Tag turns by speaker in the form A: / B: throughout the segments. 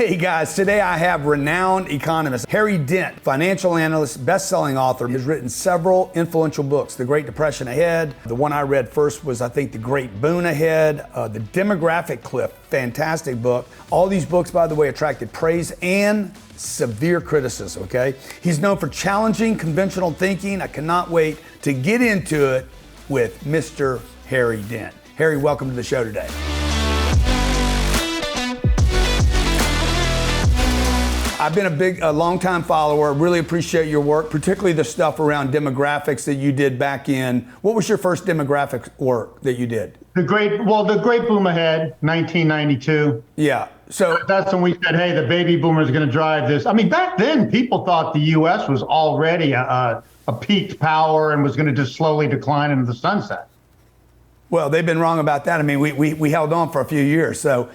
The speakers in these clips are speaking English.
A: Hey guys, today I have renowned economist Harry Dent, financial analyst, best-selling author. He has written several influential books. The Great Depression Ahead. The one I read first was, I think, The Great Boon Ahead. The Demographic Cliff, fantastic book. All these books, by the way, attracted praise and severe criticism, okay? He's known for challenging conventional thinking. I cannot wait to get into it with Mr. Harry Dent. Harry, welcome to the show today. I've been a long-time follower. Really appreciate your work, particularly the stuff around demographics that you did back in. What was your first demographic work that you did?
B: The Great Boom Ahead, 1992.
A: Yeah. So
B: that's when we said, hey, the baby boomers are going to drive this. I mean, back then, people thought the U.S. was already a peaked power and was going to just slowly decline into the sunset.
A: Well, they've been wrong about that. I mean, we held on for a few years. So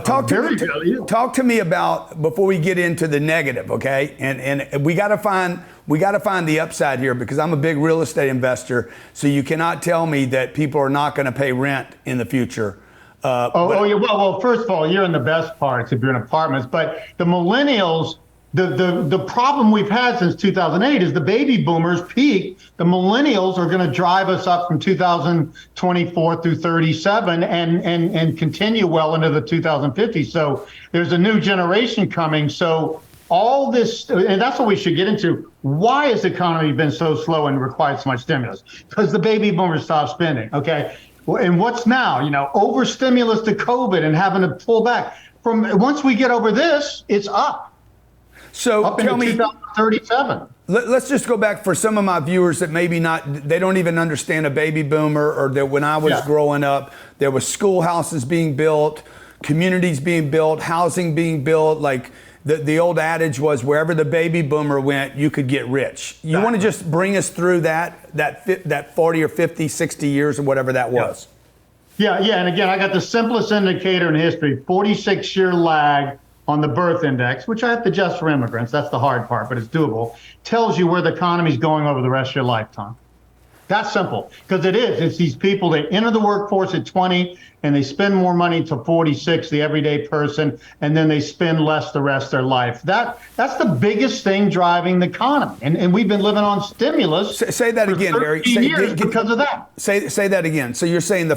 A: talk to me about, before we get into the negative, okay? And we got to find the upside here, because I'm a big real estate investor. So you cannot tell me that people are not going to pay rent in the future.
B: Yeah. Well, first of all, you're in the best parts if you're in apartments. But the millennials, the problem we've had since 2008 is the baby boomers peak. The millennials are going to drive us up from 2024 through 37 and continue well into the 2050s. So there's a new generation coming. So all this, and that's what we should get into. Why has the economy been so slow and required so much stimulus? Because the baby boomers stopped spending, okay? And what's now? Over stimulus to COVID and having to pull back. Once we get over this, it's up.
A: So
B: up tell me, 2037.
A: Let's just go back for some of my viewers that maybe they don't even understand a baby boomer, or that when I was growing up, there was schoolhouses being built, communities being built, housing being built. Like the old adage was, wherever the baby boomer went, you could get rich. You want to just bring us through that 40 or 50, 60 years or whatever that was.
B: Yeah. And again, I got the simplest indicator in history, 46-year lag on the birth index, which I have to adjust for immigrants. That's the hard part, but it's doable. Tells you where the economy's going over the rest of your lifetime. That's simple, because it is. It's these people that enter the workforce at 20 and they spend more money to 46, the everyday person, and then they spend less the rest of their life. That's the biggest thing driving the economy. And we've been living on stimulus.
A: Say that again, Barry.
B: Because of that.
A: Say that again. So you're saying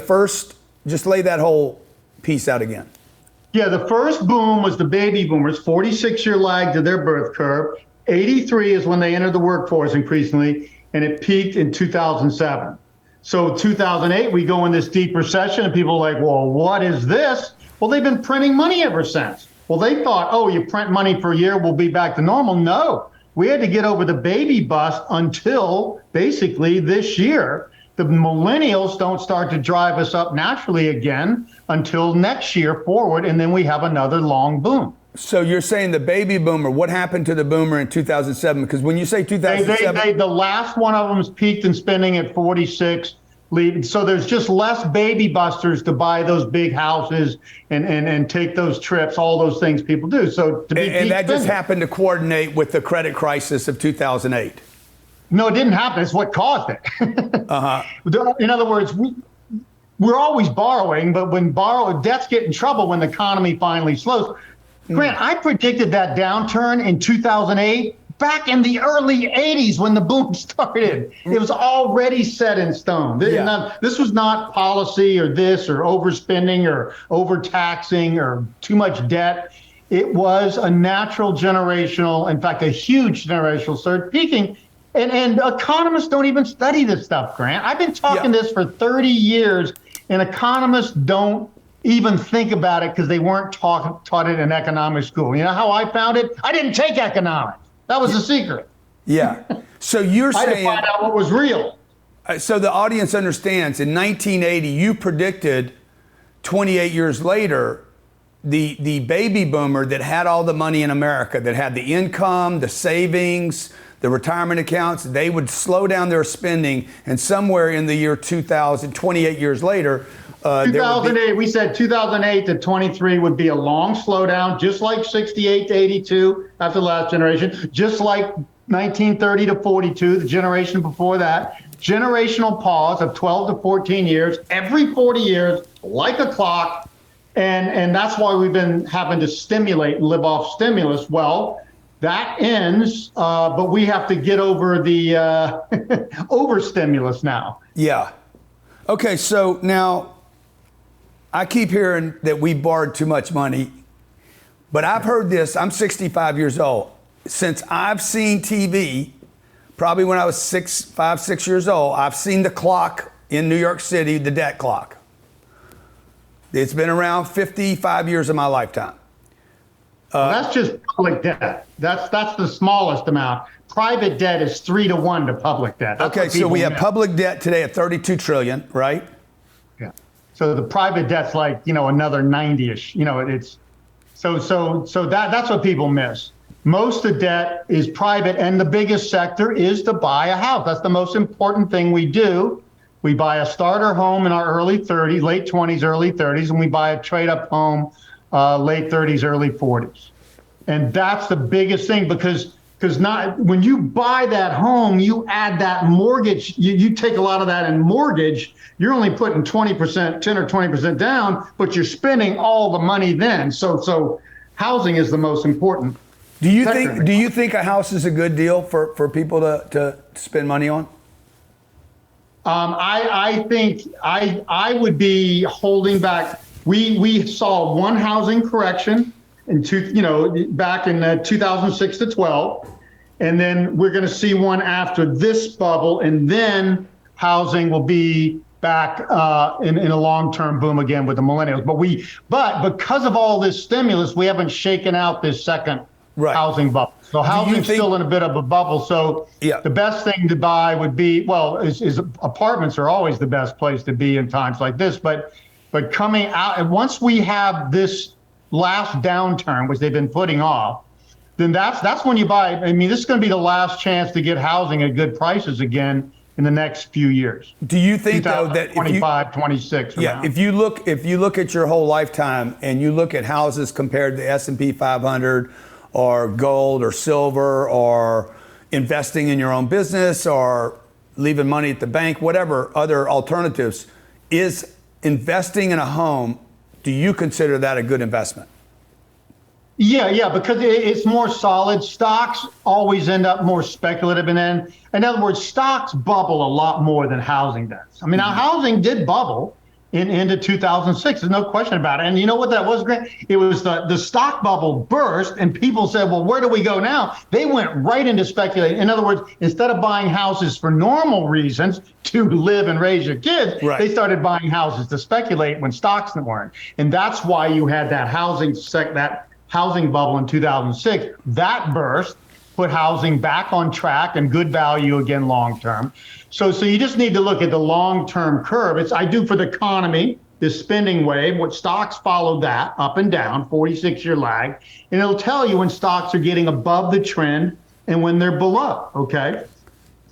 A: just lay that whole piece out again.
B: Yeah, the first boom was the baby boomers, 46-year lag to their birth curve. 83 is when they entered the workforce increasingly, and it peaked in 2007. So 2008, we go in this deep recession, and people are like, well, what is this? Well, they've been printing money ever since. Well, they thought, oh, you print money for a year, we'll be back to normal. No, we had to get over the baby bust until basically this year. The millennials don't start to drive us up naturally again until next year forward, and then we have another long boom.
A: So you're saying the baby boomer, what happened to the boomer in 2007? Because when you say 2007...
B: The last one of them is peaked in spending at 46. So there's just less baby busters to buy those big houses and take those trips, all those things people do. So to be
A: and that just happened to coordinate with the credit crisis of 2008.
B: No, it didn't happen. It's what caused it. In other words, we're always borrowing, but when debts get in trouble when the economy finally slows. Grant, I predicted that downturn in 2008 back in the early 80s when the boom started. It was already set in stone. This was not policy or overspending or overtaxing or too much debt. It was a natural generational, in fact, a huge generational surge peaking. And economists don't even study this stuff, Grant. I've been talking this for 30 years, and economists don't even think about it because they weren't taught it in economic school. You know how I found it? I didn't take economics. That was the secret.
A: Yeah. So you're saying...
B: I had to find out what was real.
A: So the audience understands, in 1980, you predicted 28 years later, the baby boomer that had all the money in America, that had the income, the savings, the retirement accounts, they would slow down their spending, and somewhere in the year 2000, 28 years later,
B: 2008, we said 2008 to 23 would be a long slowdown, just like 68 to 82 after the last generation, just like 1930 to 42, the generation before that. Generational pause of 12 to 14 years, every 40 years, like a clock, And that's why we've been having to stimulate and live off stimulus. Well, that ends, but we have to get over the over stimulus now.
A: Yeah. Okay, so now I keep hearing that we borrowed too much money, but I've heard this. I'm 65 years old. Since I've seen TV, probably when I was 6 years old, I've seen the clock in New York City, the debt clock. It's been around 55 years of my lifetime.
B: That's just public debt. That's the smallest amount. Private debt is 3-to-1 to public debt. That's
A: okay, so we have public debt today at 32 trillion, right?
B: Yeah. So the private debt's like, another 90-ish. It's that's what people miss. Most of the debt is private, and the biggest sector is to buy a house. That's the most important thing we do. We buy a starter home in our early 30s, late 20s, early 30s, and we buy a trade-up home late 30s, early 40s. And that's the biggest thing because not when you buy that home, you add that mortgage, you take a lot of that in mortgage, you're only putting 20%, 10 or 20% down, but you're spending all the money then. So housing is the most important.
A: Do you think a house is a good deal for people to spend money on?
B: I think I would be holding back. We saw one housing correction back in 2006 to 12, and then we're going to see one after this bubble, and then housing will be back in a long-term boom again with the millennials. But because of all this stimulus, we haven't shaken out this second housing bubble. So housing's still in a bit of a bubble. So the best thing to buy would be, is apartments are always the best place to be in times like this. But coming out, and once we have this last downturn, which they've been putting off, then that's when you buy. I mean, this is going to be the last chance to get housing at good prices again in the next few years.
A: Do you think though that
B: 25, 26?
A: If you look at your whole lifetime and you look at houses compared to S&P 500 or gold or silver or investing in your own business or leaving money at the bank, whatever other alternatives, is investing in a home, do you consider that a good investment?
B: Yeah, because it's more solid. Stocks always end up more speculative. And then, in other words, stocks bubble a lot more than housing does. I mean, now housing did bubble into 2006. There's no question about it. And you know what that was, Grant? It was the stock bubble burst, and people said, well, where do we go now? They went right into speculating. In other words, instead of buying houses for normal reasons to live and raise your kids, they started buying houses to speculate when stocks weren't. And that's why you had that housing bubble in 2006. That burst put housing back on track and good value again long term. So you just need to look at the long-term curve. I do for the economy, this spending wave, what stocks follow that up and down, 46-year lag, and it'll tell you when stocks are getting above the trend and when they're below, okay?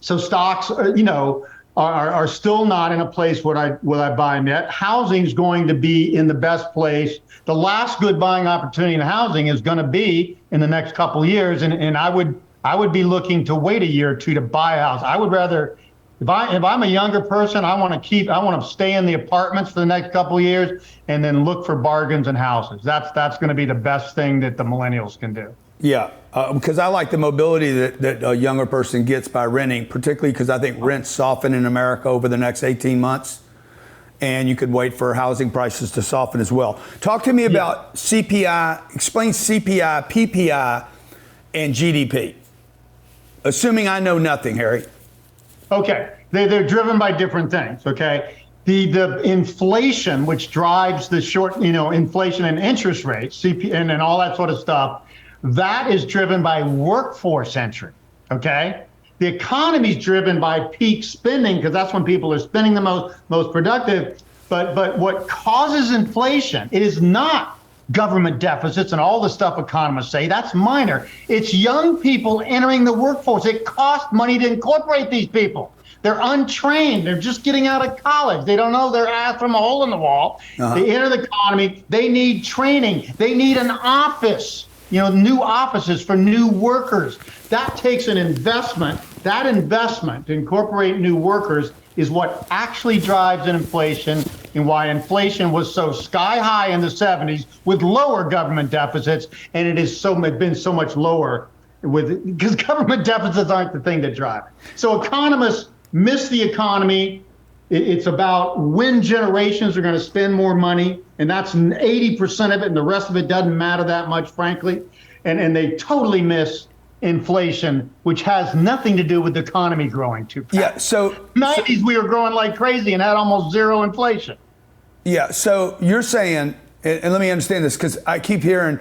B: So stocks, are still not in a place where I buy them yet. Housing's going to be in the best place. The last good buying opportunity in housing is going to be in the next couple of years, and I would be looking to wait a year or two to buy a house. I would rather, if I'm a younger person, I want to stay in the apartments for the next couple of years and then look for bargains and houses. That's going to be the best thing that the millennials can do.
A: Yeah, because I like the mobility that a younger person gets by renting, particularly because I think rents soften in America over the next 18 months, and you could wait for housing prices to soften as well. Talk to me about CPI, explain CPI, PPI, and GDP, assuming I know nothing, Harry.
B: Okay, they're driven by different things, okay? The inflation, which drives the inflation and interest rates, and all that sort of stuff, that is driven by workforce entry, okay? The economy is driven by peak spending because that's when people are spending the most productive. But what causes inflation, it is not government deficits and all the stuff economists say. That's minor. It's young people entering the workforce. It costs money to incorporate these people. They're untrained. They're just getting out of college. They don't know their ass from a hole in the wall. They enter the economy. They need training. They need an office. New offices for new workers. That takes an investment. That investment to incorporate new workers is what actually drives inflation, and why inflation was so sky high in the 70s with lower government deficits, and it's been so much lower because government deficits aren't the thing that drive it. So economists miss the economy. It's about when generations are going to spend more money, and that's 80% of it, and the rest of it doesn't matter that much, frankly. And they totally miss inflation, which has nothing to do with the economy growing too fast.
A: Yeah, so
B: 90s we were growing like crazy and had almost zero inflation.
A: Yeah, so you're saying, and let me understand this, because I keep hearing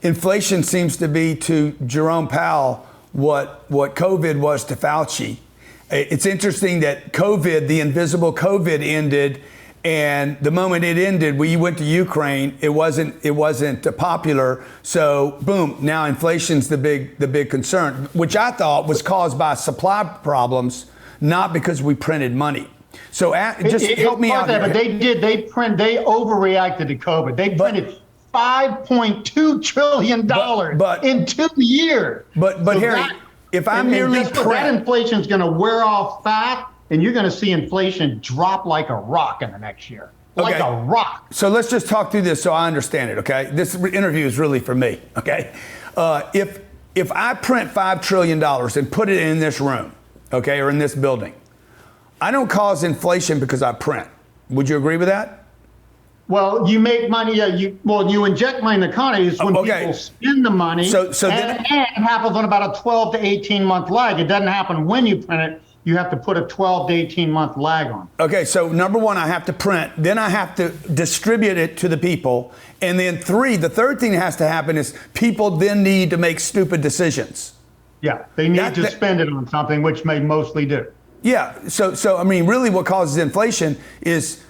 A: inflation seems to be to Jerome Powell what COVID was to Fauci. It's interesting that COVID, the invisible COVID, ended, and the moment it ended, when you went to Ukraine, it wasn't popular. So boom, now inflation's the big concern, which I thought was caused by supply problems, not because we printed money. So help me out there.
B: But they overreacted to COVID. They printed $5.2 trillion in 2 years.
A: But so Harry, if I merely print,
B: that inflation is going to wear off fast, and you're going to see inflation drop like a rock in the next year. Like a rock.
A: So let's just talk through this so I understand it, okay? This interview is really for me, okay? If I print $5 trillion and put it in this room, okay, or in this building, I don't cause inflation because I print. Would you agree with that?
B: Well, you make money. You inject money in the economy is when people spend the money. And it happens on about a 12 to 18 month lag. It doesn't happen when you print it. You have to put a 12 to 18 month lag on.
A: Okay, so number one, I have to print. Then I have to distribute it to the people. And then the third thing that has to happen is people then need to make stupid decisions.
B: Yeah, they need to spend it on something, which they mostly do.
A: Yeah, so I mean, really what causes inflation is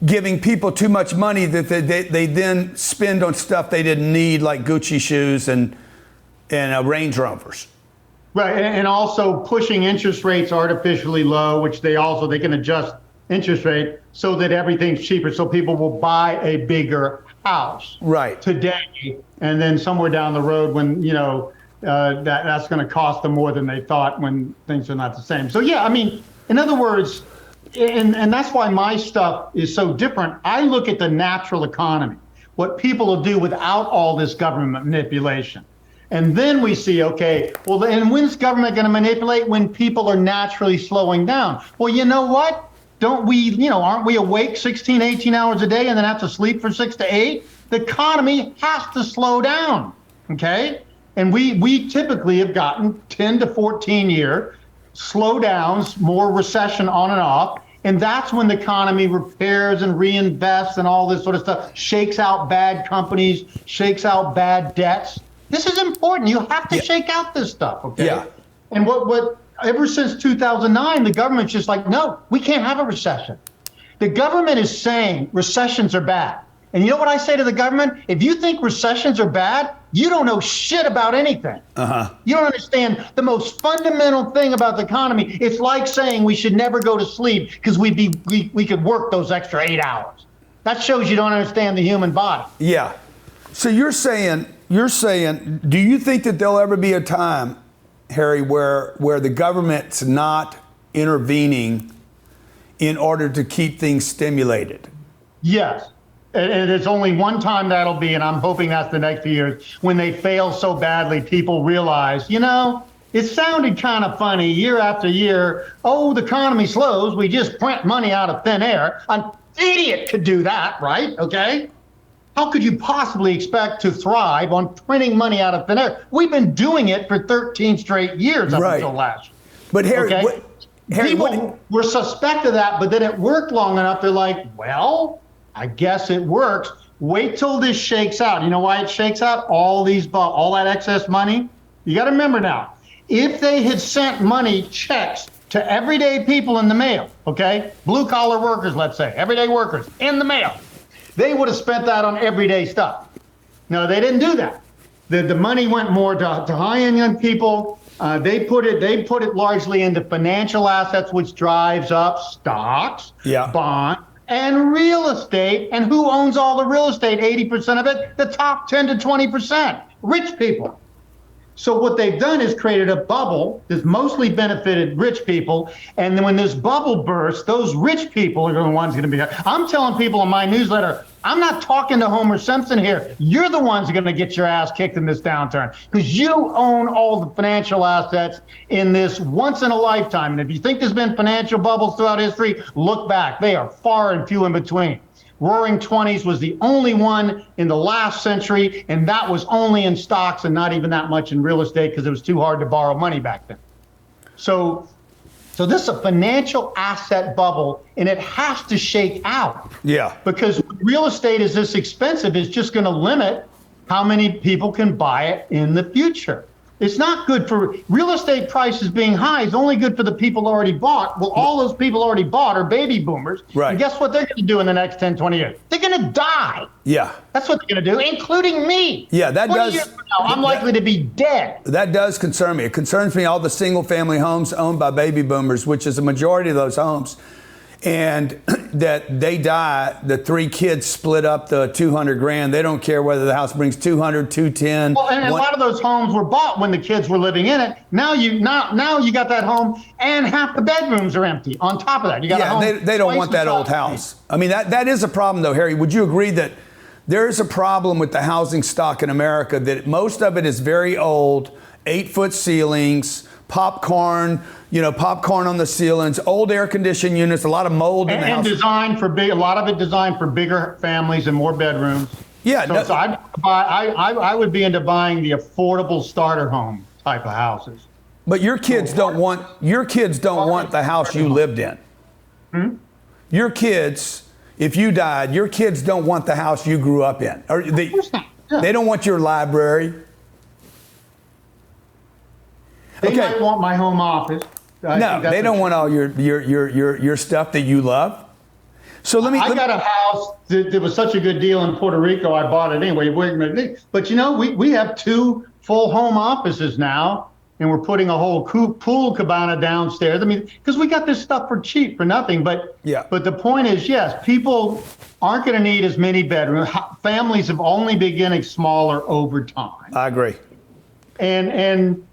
A: giving people too much money that they then spend on stuff they didn't need, like Gucci shoes and Range Rovers.
B: Right, and also pushing interest rates artificially low, which they can adjust interest rate so that everything's cheaper, so people will buy a bigger house today, and then somewhere down the road when that's going to cost them more than they thought when things are not the same. So yeah, I mean, in other words, and that's why my stuff is so different. I look at the natural economy, what people will do without all this government manipulation. And then we see, and when's government going to manipulate? When people are naturally slowing down. Well, you know what? Don't we, aren't we awake 16, 18 hours a day and then have to sleep for 6 to 8? The economy has to slow down, okay? And we typically have gotten 10 to 14 year slowdowns, more recession on and off. And that's when the economy repairs and reinvests and all this sort of stuff, shakes out bad companies, shakes out bad debts. This is important. You have to shake out this stuff, okay?
A: Yeah.
B: And what ever since 2009, the government's just like, no, we can't have a recession. The government is saying recessions are bad. And you know what I say to the government? If you think recessions are bad, you don't know shit about anything. You don't understand the most fundamental thing about the economy. It's like saying we should never go to sleep because we could work those extra 8 hours. That shows you don't understand the human body.
A: Yeah. So you're saying, do you think that there'll ever be a time, Harry, where the government's not intervening in order to keep things stimulated?
B: Yes. And it's only one time that'll be, and I'm hoping that's the next few years, when they fail so badly, people realize, it sounded kind of funny year after year. Oh, the economy slows. We just print money out of thin air. An idiot could do that, right? Okay. How could you possibly expect to thrive on printing money out of thin air? We've been doing it for 13 straight years up until last year.
A: But Harry,
B: people were suspect of that, but then it worked long enough. They're like, well, I guess it works. Wait till this shakes out. You know why it shakes out? All that excess money. You got to remember now, if they had sent money, checks to everyday people in the mail, blue collar workers, let's say, everyday workers in the mail, they would have spent that on everyday stuff. No, they didn't do that. The money went more to high-end young people. They put it largely into financial assets, which drives up stocks, bonds, and real estate. And who owns all the real estate? 80% of it, the top 10 to 20%, rich people. So what they've done is created a bubble that's mostly benefited rich people. And then when this bubble bursts, those rich people are the ones going to be. I'm telling people in my newsletter, I'm not talking to Homer Simpson here. You're the ones who are going to get your ass kicked in this downturn because you own all the financial assets in this once in a lifetime. And if you think there's been financial bubbles throughout history, look back. They are far and few in between. Roaring 20s was the only one in the last century, and that was only in stocks and not even that much in real estate because it was too hard to borrow money back then. So this is a financial asset bubble, and it has to shake out.
A: Yeah.
B: Because real estate is this expensive, it's just going to limit how many people can buy it in the future. It's not good for real estate prices being high. It's only good for the people already bought. Well, all those people already bought are baby boomers.
A: Right.
B: And guess what they're going to do in the next 10, 20 years? They're going to die.
A: Yeah.
B: That's what they're going to do, including me.
A: Yeah, that
B: 20
A: does.
B: years from now, I'm likely to be dead.
A: That does concern me. It concerns me all the single family homes owned by baby boomers, which is a majority of those homes. And that they die, the three kids split up the 200 grand. They don't care whether the house brings 200, 210.
B: Well, and a lot of those homes were bought when the kids were living in it. Now you got that home and half the bedrooms are empty. On top of that, you got a home.
A: They don't want that old house. I mean, that is a problem though, Harry. Would you agree that there is a problem with the housing stock in America, that most of it is very old, 8-foot ceilings, popcorn on the ceilings, old air conditioning units, a lot of mold in the house. And
B: designed for a lot of it designed for bigger families and more bedrooms.
A: Yeah.
B: So I would be into buying the affordable starter home type of houses.
A: But your kids don't want the house you lived in. Your kids, if you died, your kids don't want the house you grew up in. Or they don't want your library.
B: They might want my home office.
A: No, they don't want all your stuff that you love. So I
B: got a house that was such a good deal in Puerto Rico. I bought it anyway. But we have 2 full home offices now, and we're putting a whole pool cabana downstairs. I mean, because we got this stuff for cheap, for nothing. But the point is, yes, people aren't going to need as many bedrooms. Families have only been getting smaller over time.
A: I agree.
B: And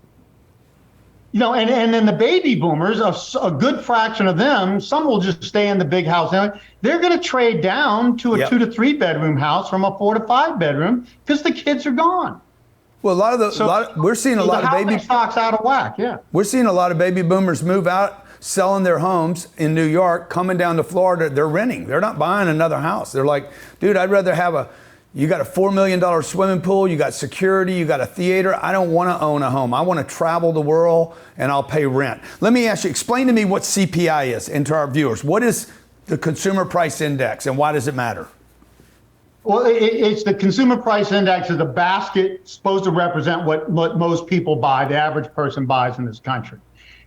B: then the baby boomers, a good fraction of them, some will just stay in the big house. They're going to trade down to a 2 to 3 bedroom house from a 4 to 5 bedroom because the kids are gone.
A: Well, we're seeing a lot of baby
B: stock's out of whack. Yeah,
A: we're seeing a lot of baby boomers move out, selling their homes in New York, coming down to Florida. They're renting. They're not buying another house. They're like, dude, I'd rather have you got a $4 million swimming pool, you got security, you got a theater. I don't want to own a home. I want to travel the world and I'll pay rent. Let me ask you, explain to me what CPI is, and to our viewers. What is the Consumer Price Index and why does it matter?
B: Well, it's the Consumer Price Index is a basket supposed to represent what most people buy, the average person buys in this country.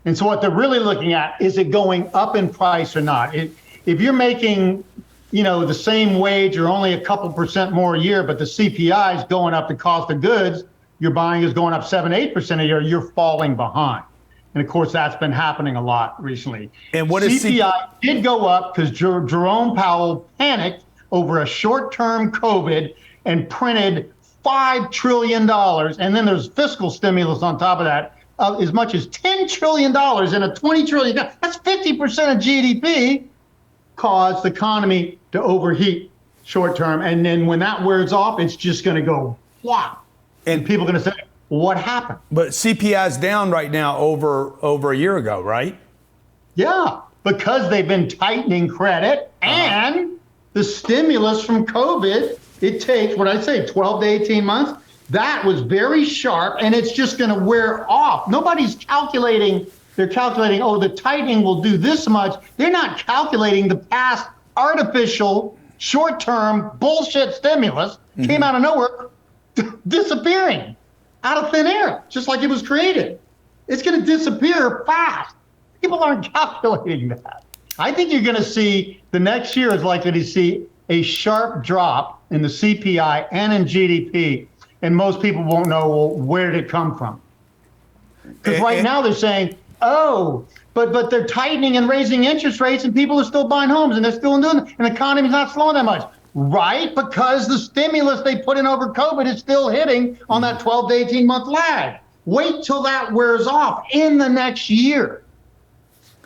B: And so what they're really looking at, is it going up in price or not? If you're making the same wage or only a couple percent more a year, but the CPI is going up, the cost of goods you're buying is going up 7-8% a year, you're falling behind. And of course, that's been happening a lot recently. And what is CPI did go up because Jerome Powell panicked over a short-term COVID and printed $5 trillion. And then there's fiscal stimulus on top of that, as much as $10 trillion in a $20 trillion. That's 50% of GDP. Caused the economy to overheat short term, and then when that wears off, it's just going to go flop, and people are going to say, "What happened?"
A: But CPI is down right now over a year ago, right?
B: Yeah, because they've been tightening credit and the stimulus from COVID. It takes 12 to 18 months. That was very sharp, and it's just going to wear off. Nobody's calculating. They're calculating, the tightening will do this much. They're not calculating the past artificial, short-term bullshit stimulus came out of nowhere, disappearing out of thin air, just like it was created. It's going to disappear fast. People aren't calculating that. I think you're going to see the next year is likely to see a sharp drop in the CPI and in GDP, and most people won't know, well, where did it come from? Because right now they're saying, but they're tightening and raising interest rates, and people are still buying homes, and they're still doing it, and the economy's not slowing that much. Right, because the stimulus they put in over COVID is still hitting on that 12 to 18 month lag. Wait till that wears off in the next year.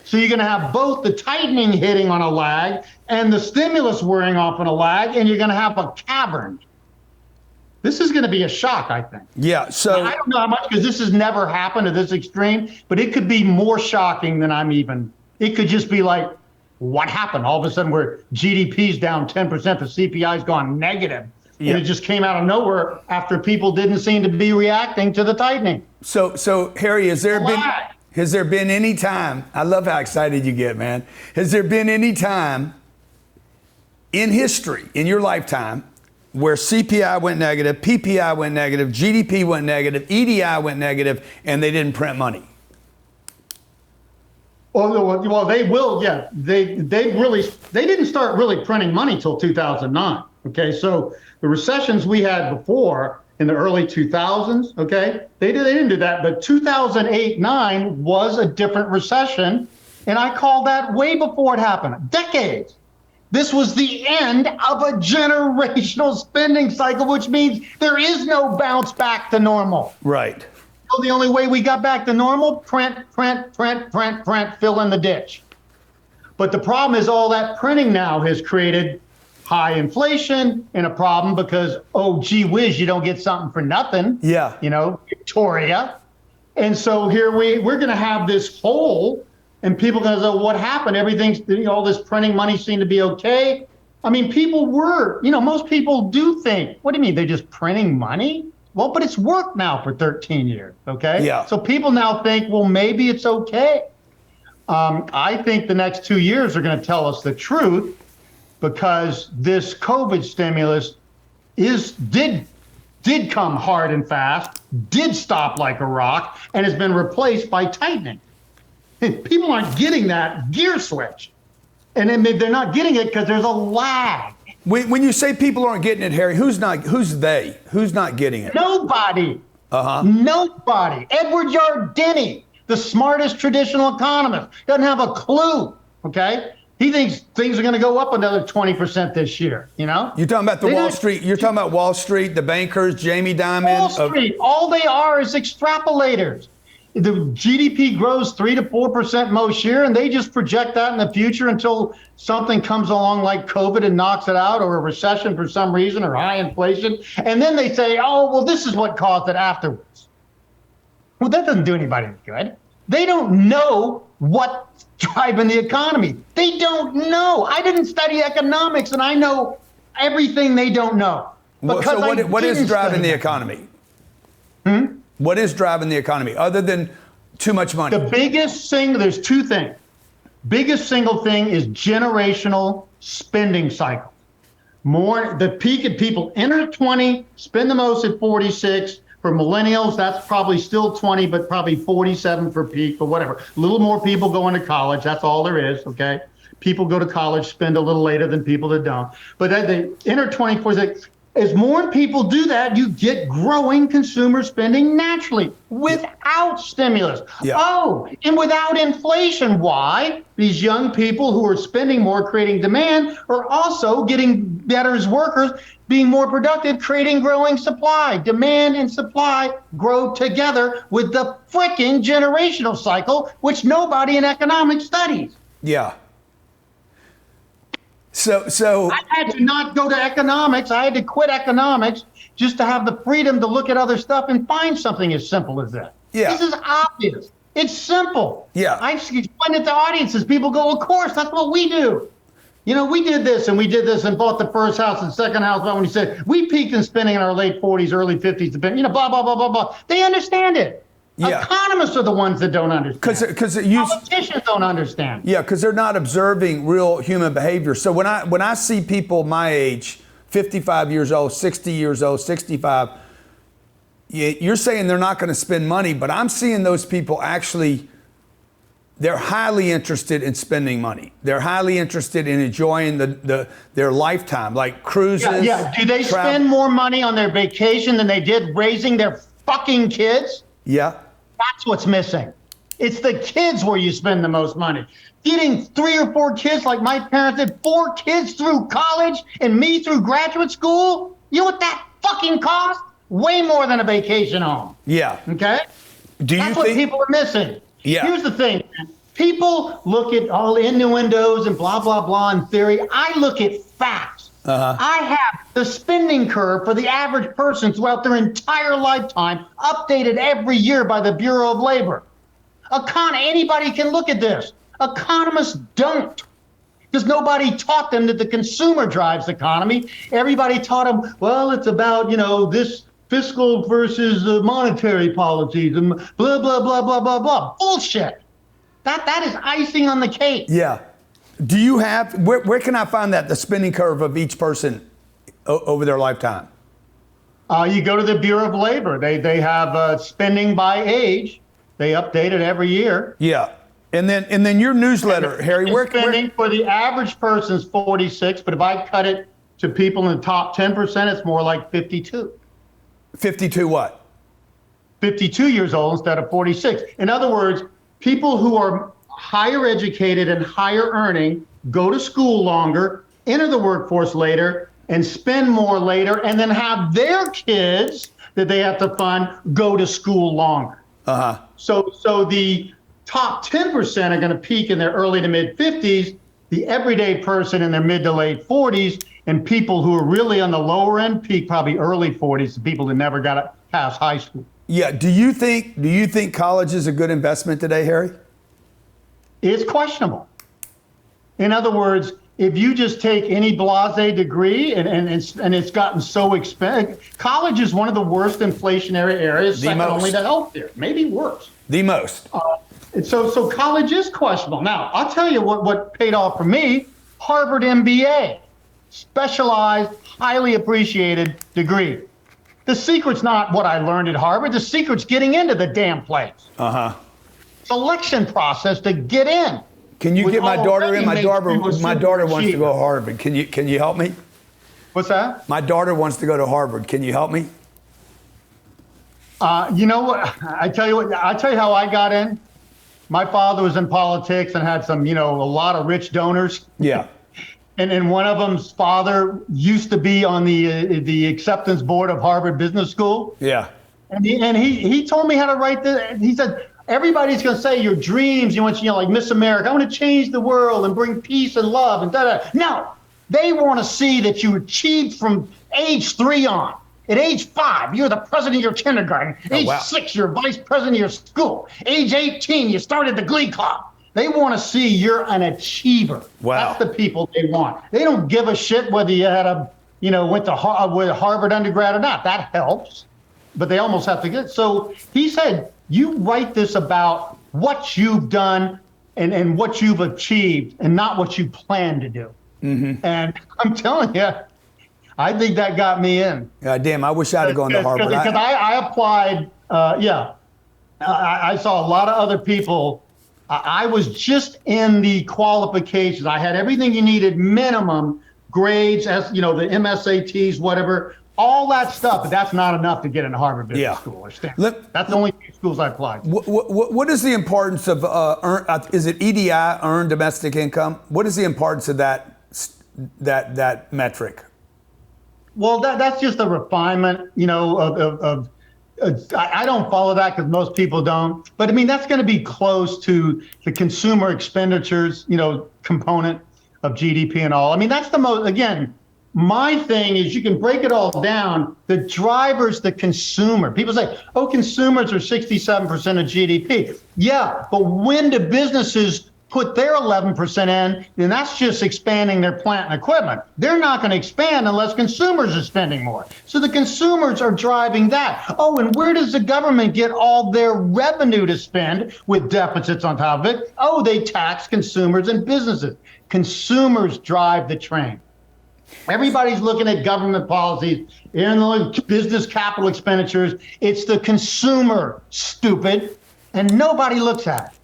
B: So you're going to have both the tightening hitting on a lag and the stimulus wearing off on a lag, and you're going to have a cavern. This is going to be a shock, I think.
A: Yeah. So
B: I don't know how much, because this has never happened to this extreme, but it could be more shocking than it could just be like, what happened? All of a sudden, where GDP's down 10%, the CPI's gone negative.
A: Yeah.
B: And it just came out of nowhere after people didn't seem to be reacting to the tightening.
A: So Harry, has there been any time, I love how excited you get, man. Has there been any time in history, in your lifetime, where CPI went negative, PPI went negative, GDP went negative, EDI went negative, and they didn't print money?
B: Well, they will, yeah. They didn't start really printing money till 2009. Okay, so the recessions we had before in the early 2000s, okay, they didn't do that. But 2008-9 was a different recession, and I called that way before it happened, decades. This was the end of a generational spending cycle, which means there is no bounce back to normal.
A: Right.
B: So the only way we got back to normal, print, fill in the ditch. But the problem is all that printing now has created high inflation and a problem because, oh, gee whiz, you don't get something for nothing.
A: Yeah.
B: Victoria. And so here we're going to have this hole, and people are going to say, what happened? Everything's, all this printing money seemed to be okay. I mean, people were, most people do think, what do you mean? They're just printing money? Well, but it's worked now for 13 years, okay?
A: Yeah.
B: So people now think, well, maybe it's okay. I think the next 2 years are going to tell us the truth, because this COVID stimulus did come hard and fast, did stop like a rock, and has been replaced by tightening. People aren't getting that gear switch. And then they're not getting it because there's a lag.
A: When you say people aren't getting it, Harry, who's they? Who's not getting it?
B: Nobody.
A: Uh-huh.
B: Nobody. Edward Yardeni, the smartest traditional economist, doesn't have a clue, okay? He thinks things are going to go up another 20% this year, You're talking
A: about Wall Street. You're talking about Wall Street, the bankers, Jamie Dimon.
B: Wall Street. All they are is extrapolators. The GDP grows 3 to 4% most year, and they just project that in the future until something comes along like COVID and knocks it out, or a recession for some reason, or high inflation. And then they say, oh, well, this is what caused it afterwards. Well, that doesn't do anybody any good. They don't know what's driving the economy. They don't know. I didn't study economics, and I know everything they don't know.
A: So what is driving the economy? What is driving the economy other than too much money?
B: The biggest thing, there's two things. Biggest single thing is generational spending cycle. The peak of people enter at 20, spend the most at 46. For millennials, that's probably still 20, but probably 47 for peak, but whatever. A little more people going to college. That's all there is, okay? People go to college, spend a little later than people that don't. But they enter 24. As more people do that, you get growing consumer spending naturally without stimulus.
A: Yeah.
B: Oh, and without inflation. Why? These young people who are spending more, creating demand, are also getting better as workers, being more productive, creating growing supply. Demand and supply grow together with the frickin' generational cycle, which nobody in economics studies.
A: Yeah. So
B: I had to not go to economics. I had to quit economics just to have the freedom to look at other stuff and find something as simple as that.
A: Yeah.
B: This is obvious. It's simple.
A: Yeah.
B: I explain it to audiences. People go, of course, that's what we do. We did this and we did this and bought the first house and second house. But when you said we peaked in spending in our late 40s, early 50s, blah, blah, blah, blah, blah. They understand it. Yeah. Economists are the ones that don't understand. Because politicians don't understand.
A: Yeah, because they're not observing real human behavior. So when I see people my age, 55 years old, 60 years old, 65, you're saying they're not going to spend money, but I'm seeing those people actually, they're highly interested in spending money. They're highly interested in enjoying their lifetime, like cruises.
B: Yeah. Do they spend more money on their vacation than they did raising their fucking kids?
A: Yeah.
B: That's what's missing. It's the kids where you spend the most money. Getting 3 or 4 kids like my parents did, 4 kids through college and me through graduate school. You know what that fucking cost? Way more than a vacation home.
A: Yeah.
B: Okay?
A: Do you
B: That's
A: think
B: what people are missing.
A: Yeah.
B: Here's the thing. People look at all innuendos and blah, blah, blah in theory. I look at facts. I have the spending curve for the average person throughout their entire lifetime updated every year by the Bureau of Labor. Anybody can look at this. Economists don't. Because nobody taught them that the consumer drives the economy. Everybody taught them, well, it's about, this fiscal versus monetary policies and blah, blah, blah, blah, blah, blah. Bullshit. That is icing on the cake.
A: Yeah. Do you have, where can I find that, the spending curve of each person over their lifetime?
B: You go to the Bureau of Labor. They have spending by age. They update it every year.
A: Yeah. And then your newsletter, Harry,
B: spending for the average person is 46, but if I cut it to people in the top 10%, it's more like 52.
A: 52 what?
B: 52 years old instead of 46. In other words, people who are higher educated and higher earning go to school longer, enter the workforce later, and spend more later, and then have their kids that they have to fund go to school longer. So the top 10% are going to peak in their early to mid 50s, the everyday person in their mid to late 40s, and people who are really on the lower end peak probably early 40s, the people that never got past high school.
A: Yeah. Do you think college is a good investment today, Harry?
B: It's questionable. In other words, if you just take any blase degree and it's gotten so expensive, college is one of the worst inflationary areas, second only to healthcare, maybe worse.
A: The most.
B: So college is questionable. Now, I'll tell you what paid off for me, Harvard MBA, specialized, highly appreciated degree. The secret's not what I learned at Harvard. The secret's getting into the damn place. Selection process to get in.
A: Can you get my daughter in? My daughter wants to go to Harvard. Can you help me?
B: What's that?
A: My daughter wants to go to Harvard. Can you help me?
B: You know what? I'll tell you how I got in. My father was in politics and had some, a lot of rich donors.
A: Yeah.
B: And one of them's father used to be on the acceptance board of Harvard Business School.
A: Yeah.
B: And he told me how to write this. He said, everybody's going to say your dreams, you want, like Miss America, I want to change the world and bring peace and love and da-da. No, they want to see that you achieved from age 3 on. At age 5, you're the president of your kindergarten. Age 6, you're vice president of your school. Age 18, you started the Glee Club. They want to see you're an achiever.
A: Wow.
B: That's the people they want. They don't give a shit whether you had went to Harvard undergrad or not. That helps, but they almost have to get. So he said, you write this about what you've done and what you've achieved and not what you plan to do. And I'm telling you, I think that got me in.
A: Damn, I wish I'd have gone to Harvard.
B: Because I applied, I saw a lot of other people. I was just in the qualifications. I had everything you needed, minimum grades, as the MSATs, whatever, all that stuff. But that's not enough to get into Harvard Business School. That's the only 2 schools I applied.
A: What is the importance of is it EDI, earned domestic income? What is the importance of that metric?
B: Well, that's just a refinement, of I don't follow that because most people don't. But I mean, that's going to be close to the consumer expenditures, component of GDP and all. I mean, that's the most, again, my thing is you can break it all down. The driver's the consumer. People say, oh, consumers are 67% of GDP. Yeah, but when do businesses put their 11% in, then that's just expanding their plant and equipment. They're not going to expand unless consumers are spending more. So the consumers are driving that. Oh, and where does the government get all their revenue to spend with deficits on top of it? Oh, they tax consumers and businesses. Consumers drive the train. Everybody's looking at government policies, business capital expenditures. It's the consumer, stupid, and nobody looks at it.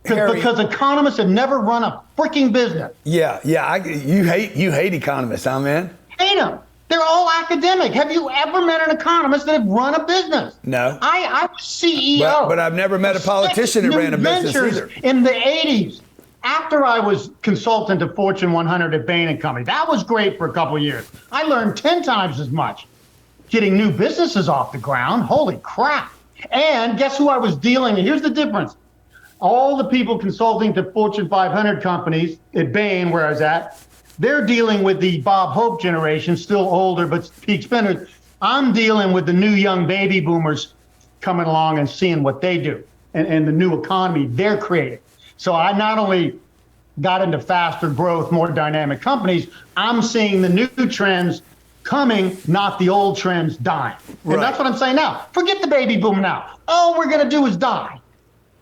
B: Because economists have never run a freaking business.
A: Yeah. You hate economists, huh, man?
B: Hate them. They're all academic. Have you ever met an economist that have run a business?
A: No.
B: I was CEO.
A: But I've never met a politician that ran a business either.
B: In the 80s, after I was consultant to Fortune 100 at Bain & Company, that was great for a couple of years. I learned 10 times as much getting new businesses off the ground. Holy crap. And guess who I was dealing with? Here's the difference. All the people consulting to Fortune 500 companies at Bain, where I was at, they're dealing with the Bob Hope generation, still older but peak spenders. I'm dealing with the new young baby boomers coming along and seeing what they do and the new economy they're creating. So I not only got into faster growth, more dynamic companies, I'm seeing the new trends coming, not the old trends dying. And that's what I'm saying now. Forget the baby boom now. All we're going to do is die.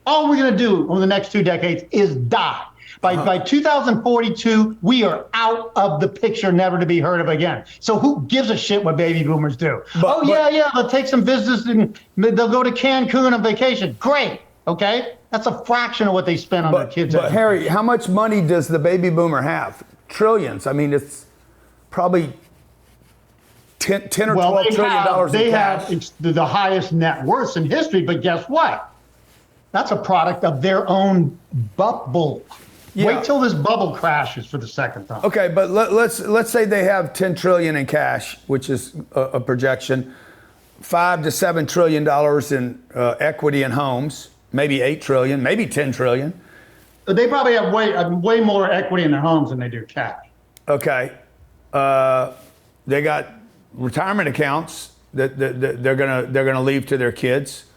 B: All we're going to do over the next 2 decades is die. By 2042, we are out of the picture, never to be heard of again. So who gives a shit what baby boomers do? They'll take some business and they'll go to Cancun on vacation. Great, okay? That's a fraction of what they spend on their kids.
A: But Harry, how much money does the baby boomer have? Trillions. I mean, it's probably 10 or $12 trillion
B: they
A: in cash.
B: have the highest net worths in history, but guess what? That's a product of their own bubble. Yeah. Wait till this bubble crashes for the second time.
A: Okay, but let's say they have 10 trillion in cash, which is a projection, $5 to $7 trillion in equity in homes, maybe 8 trillion, maybe 10 trillion.
B: They probably have way more equity in their homes than they do cash.
A: Okay, they got retirement accounts that they're gonna leave to their kids.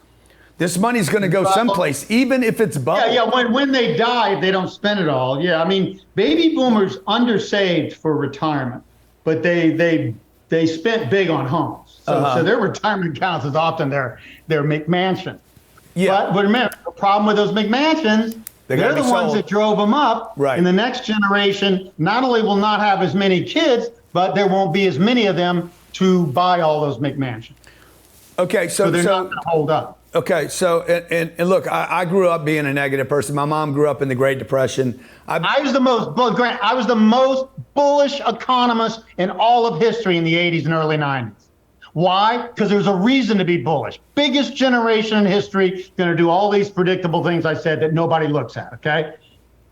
A: This money's going to go someplace, even if it's bubble.
B: Yeah. When they die, they don't spend it all. Yeah, I mean, baby boomers undersaved for retirement, but they spent big on homes. So their retirement accounts is often their McMansion.
A: Yeah.
B: But remember, the problem with those McMansions, they're the ones that drove them up.
A: Right.
B: And the next generation not only will not have as many kids, but there won't be as many of them to buy all those McMansions.
A: Okay, so
B: they're not going to hold up.
A: Okay, so and look, I grew up being a negative person. My mom grew up in the Great Depression. I was
B: the most bullish economist in all of history in the 80s and early 90s. Why? Because there's a reason to be bullish. Biggest generation in history, going to do all these predictable things I said that nobody looks at, okay?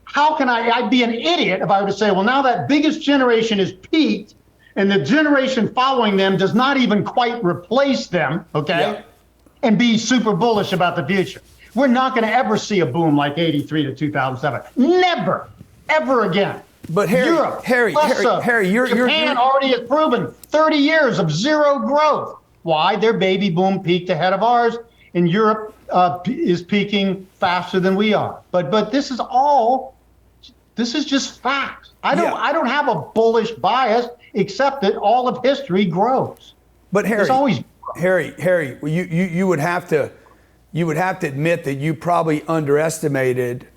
B: How can I'd be an idiot if I were to say, well, now that biggest generation is peaked and the generation following them does not even quite replace them, okay? Yeah. And be super bullish about the future. We're not going to ever see a boom like 83 to 2007. Never, ever again.
A: But Harry,
B: Japan already has proven 30 years of zero growth. Why? Their baby boom peaked ahead of ours, and Europe is peaking faster than we are. But this is just facts. I don't have a bullish bias, except that all of history grows.
A: But Harry,
B: there's always
A: Harry, you would have to admit that you probably underestimated,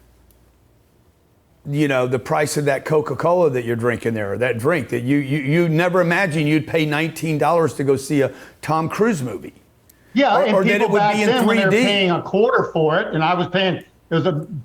A: the price of that Coca-Cola that you're drinking there, or that drink that you never imagined you'd pay $19 to go see a Tom Cruise movie.
B: Yeah,
A: or
B: and
A: that it would
B: back
A: be in
B: then
A: 3D.
B: When they were paying a quarter for it, and I was paying.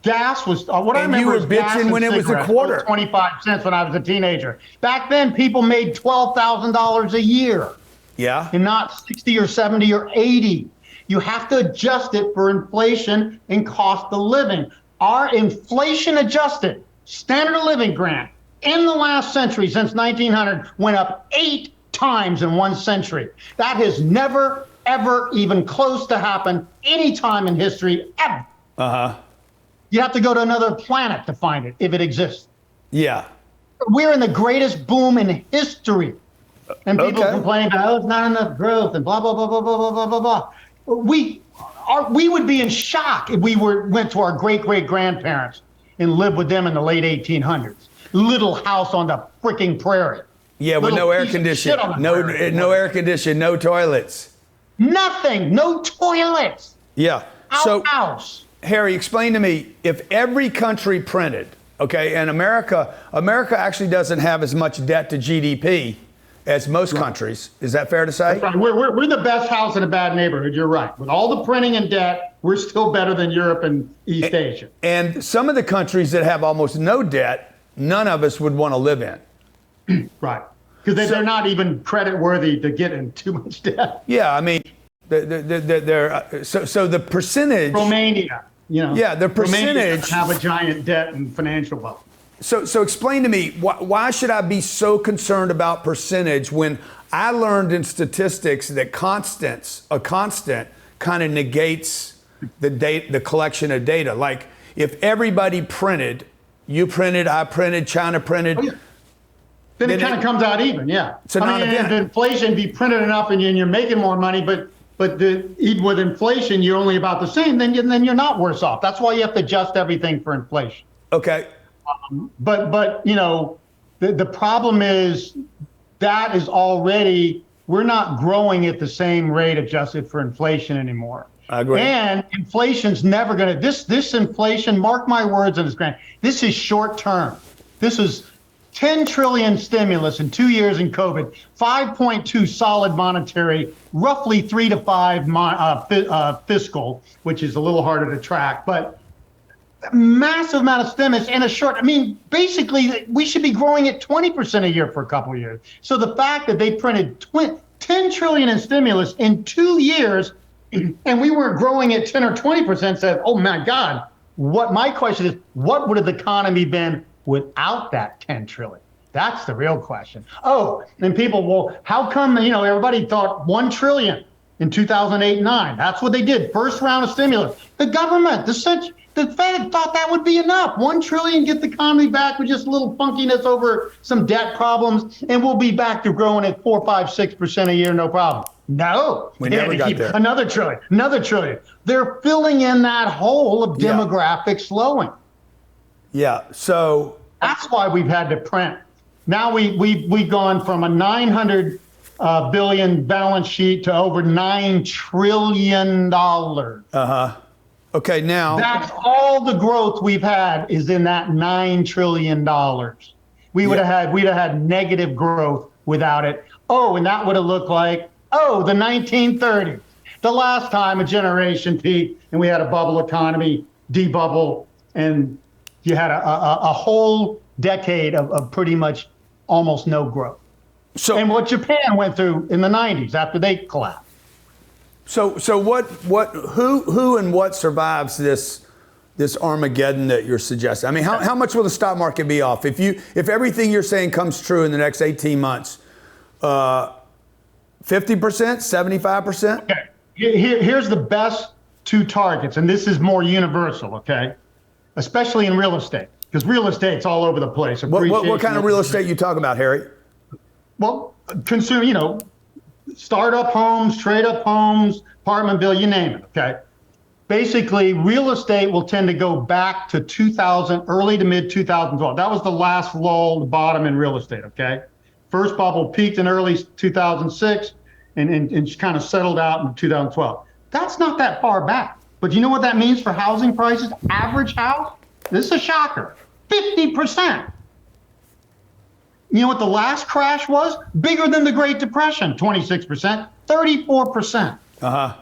B: Gas was what I remember.
A: You were
B: was gas
A: bitching when it was a quarter.
B: 25 cents when I was a teenager. Back then, people made $12,000 a year.
A: Yeah.
B: And not 60 or 70 or 80. You have to adjust it for inflation and cost of living. Our inflation adjusted standard of living grant in the last century since 1900 went up 8 times in 1 century. That has never, ever even close to happen any time in history ever. You have to go to another planet to find it, if it exists.
A: Yeah.
B: We're in the greatest boom in history. And people complain about, it's not enough growth and blah, blah, blah, blah, blah, blah, blah, blah. We would be in shock if we went to our great-great-grandparents and lived with them in the late 1800s. Little house on the freaking prairie.
A: Yeah, with no air conditioning. No air conditioning, no toilets.
B: Nothing, no toilets.
A: Yeah.
B: House.
A: Harry, explain to me, if every country printed, and America actually doesn't have as much debt to GDP as most countries. Is that fair to say?
B: Right. We're the best house in a bad neighborhood. You're right. With all the printing and debt, we're still better than Europe and East Asia.
A: And some of the countries that have almost no debt, none of us would want to live in.
B: Right. Because they're not even credit worthy to get in too much debt.
A: Yeah, I mean, so the percentage.
B: Romania.
A: Yeah, the percentage
B: have a giant debt and financial bubble.
A: So explain to me, why should I be so concerned about percentage when I learned in statistics that a constant kind of negates the collection of data. Like if everybody printed, you printed, I printed, China printed.
B: Oh, yeah. Then it kind of comes out even, yeah.
A: It's a non-event.
B: The inflation be printed enough and you're making more money, but even with inflation, you're only about the same, then you're not worse off. That's why you have to adjust everything for inflation.
A: Okay.
B: But you know, the problem is that is already, we're not growing at the same rate adjusted for inflation anymore.
A: I agree.
B: And inflation's never going to, this inflation, mark my words on this, Grant, this is short term. This is 10 trillion stimulus in 2 years in COVID, 5.2 solid monetary, roughly 3 to 5 fiscal, which is a little harder to track, but massive amount of stimulus in a short, I mean, basically we should be growing at 20% a year for a couple of years. So the fact that they printed 10 trillion in stimulus in 2 years and we weren't growing at 10 or 20% said, oh my God, my question is, what would have the economy been without that 10 trillion? That's the real question. Oh, and people, well, how come, everybody thought 1 trillion in 2008 and 9. That's what they did. First round of stimulus. The government, the Fed thought that would be enough. 1 trillion, get the economy back with just a little funkiness over some debt problems, and we'll be back to growing at 4, 5, 6% a year, no problem. No,
A: we never got there.
B: Another trillion. They're filling in that hole of demographic slowing.
A: Yeah, so
B: that's why we've had to print. Now we've gone from a 900 billion balance sheet to over $9 trillion.
A: Okay, now
B: that's all the growth we've had is in that $9 trillion. We'd have had negative growth without it. Oh, and that would have looked like, the 1930s, the last time a generation peaked and we had a bubble economy, debubble, and you had a whole decade of pretty much almost no growth. And what Japan went through in the 90s after they collapsed.
A: So who and what survives this Armageddon that you're suggesting? I mean, how much will the stock market be off if everything you're saying comes true in the next 18 months? 50%, 75%?
B: Okay. Here's the best two targets, and this is more universal, okay? Especially in real estate, because real estate's all over the place.
A: What kind of real estate you talking about, Harry?
B: Well, startup homes, trade-up homes, apartment bill, you name it, okay? Basically, real estate will tend to go back to early to mid 2012. That was the last lull, the bottom in real estate, okay? First bubble peaked in early 2006 and kind of settled out in 2012. That's not that far back. But you know what that means for housing prices? Average house, this is a shocker, 50%. You know what the last crash was? Bigger than the Great Depression, 26%, 34%.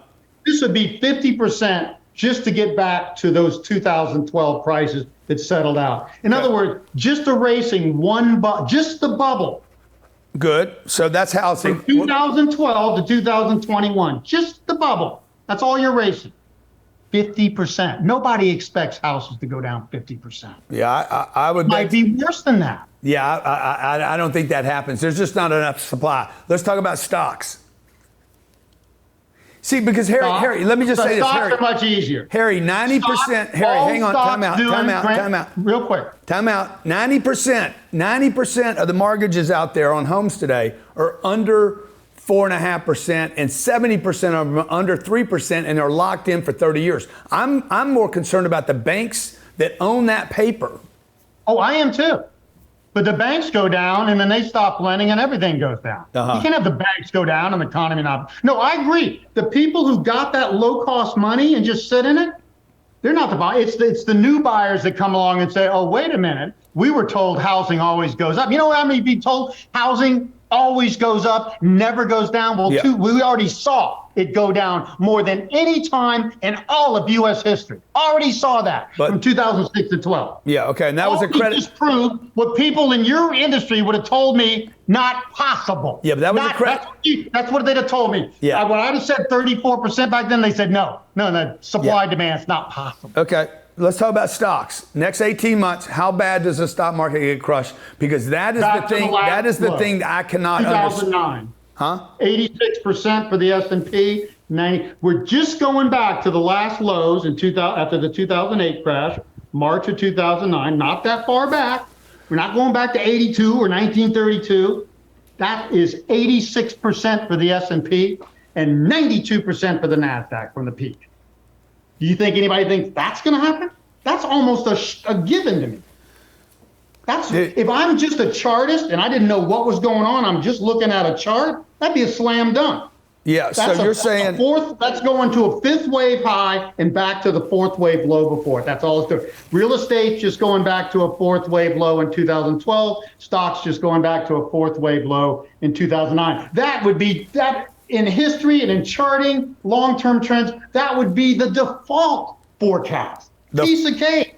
B: This would be 50% just to get back to those 2012 prices that settled out. In other words, just erasing just the bubble.
A: Good. So that's housing.
B: From 2012 to 2021, just the bubble. That's all you're erasing. 50%. Nobody expects houses to go down 50%.
A: Yeah, I would.
B: Might be worse than that.
A: Yeah, I don't think that happens. There's just not enough supply. Let's talk about stocks. See, because Harry, let me just say this.
B: Stocks are much easier.
A: Harry, 90%. Harry, hang on. Time out.
B: Real quick.
A: Time out. 90% of the mortgages out there on homes today are under 4.5%, and 70% of them are under 3%, and they're locked in for 30 years. I'm more concerned about the banks that own that paper.
B: Oh, I am too. But the banks go down, and then they stop lending, and everything goes down. You can't have the banks go down and the economy not. No, I agree. The people who got that low-cost money and just sit in it, they're not the buyers. It's the new buyers that come along and say, oh, wait a minute. We were told housing always goes up. You know how many people told housing always goes up, never goes down? Well, we already saw it go down more than any time in all of U.S. history. Already saw that from 2006 to 12.
A: Yeah, okay, and that was a credit.
B: Just proved what people in your industry would have told me not possible.
A: Yeah, but that was a credit.
B: That's what they'd have told me.
A: Yeah.
B: When I'd have said 34% back then, they said no, supply demand, it's not possible.
A: Okay. Let's talk about stocks. Next 18 months, how bad does the stock market get crushed? Because that is the thing. That is the thing that I cannot understand.
B: 2009. 86% for the S&P, 90. We're just going back to the last lows in 2000 after the 2008 crash, March of 2009. Not that far back. We're not going back to 82 or 1932. That is 86% for the S&P and 92% for the NASDAQ from the peak. Do you think anybody thinks that's going to happen? That's almost a given to me. If I'm just a chartist and I didn't know what was going on, I'm just looking at a chart, that'd be a slam dunk.
A: Yeah, so you're saying
B: that's going to a fifth wave high and back to the fourth wave low before it. That's all it's doing. Real estate just going back to a fourth wave low in 2012. Stocks just going back to a fourth wave low in 2009. That would be that in history and in charting long-term trends. That would be the default forecast. Piece of cake.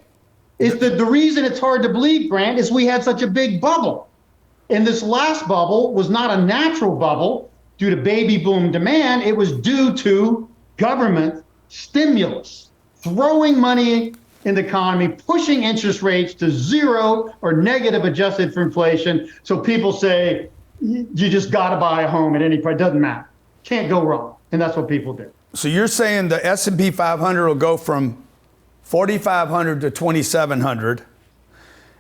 B: Is the reason it's hard to believe, Grant, is we had such a big bubble. And this last bubble was not a natural bubble due to baby boom demand. It was due to government stimulus, throwing money in the economy, pushing interest rates to zero or negative adjusted for inflation. So people say, you just got to buy a home at any price. Doesn't matter. Can't go wrong. And that's what people do.
A: So you're saying the S&P 500 will go from 4,500 to 2,700,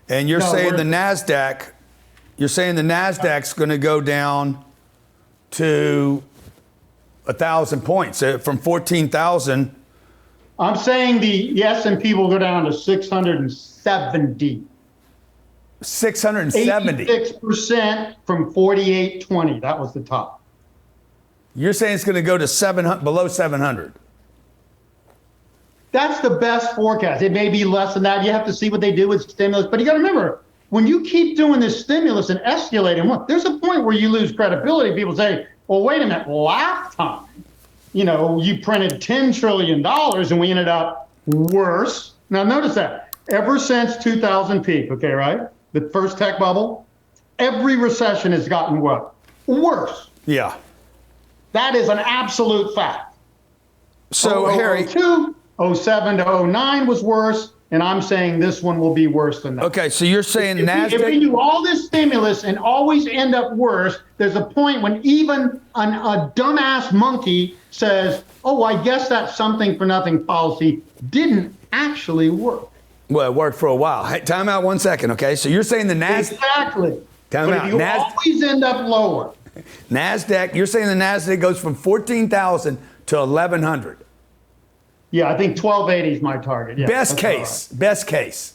A: and you're saying the NASDAQ's going to go down to 1,000 points from 14,000.
B: I'm saying the S&P will go down to 670.
A: 670.
B: 86% from 4820. That was the top.
A: You're saying it's going to go to below 700.
B: That's the best forecast. It may be less than that. You have to see what they do with stimulus. But you got to remember, when you keep doing this stimulus and escalating, there's a point where you lose credibility. People say, well, wait a minute, last time, you printed $10 trillion and we ended up worse. Now, notice that. Ever since 2000 peak, okay, right? The first tech bubble, every recession has gotten what? Worse.
A: Yeah.
B: That is an absolute fact.
A: So, Harry...
B: 07 to 09 was worse, and I'm saying this one will be worse than that.
A: Okay, so you're saying NASDAQ...
B: If we do all this stimulus and always end up worse, there's a point when even a dumbass monkey says, oh, I guess that something for nothing policy didn't actually work.
A: Well, it worked for a while. Hey, time out 1 second, okay? So you're saying the NASDAQ...
B: Exactly.
A: Time out.
B: You always end up lower.
A: NASDAQ, you're saying the NASDAQ goes from 14,000 to 1,100.
B: Yeah, I think 1280 is my target. Yeah,
A: best case. Right. Best case.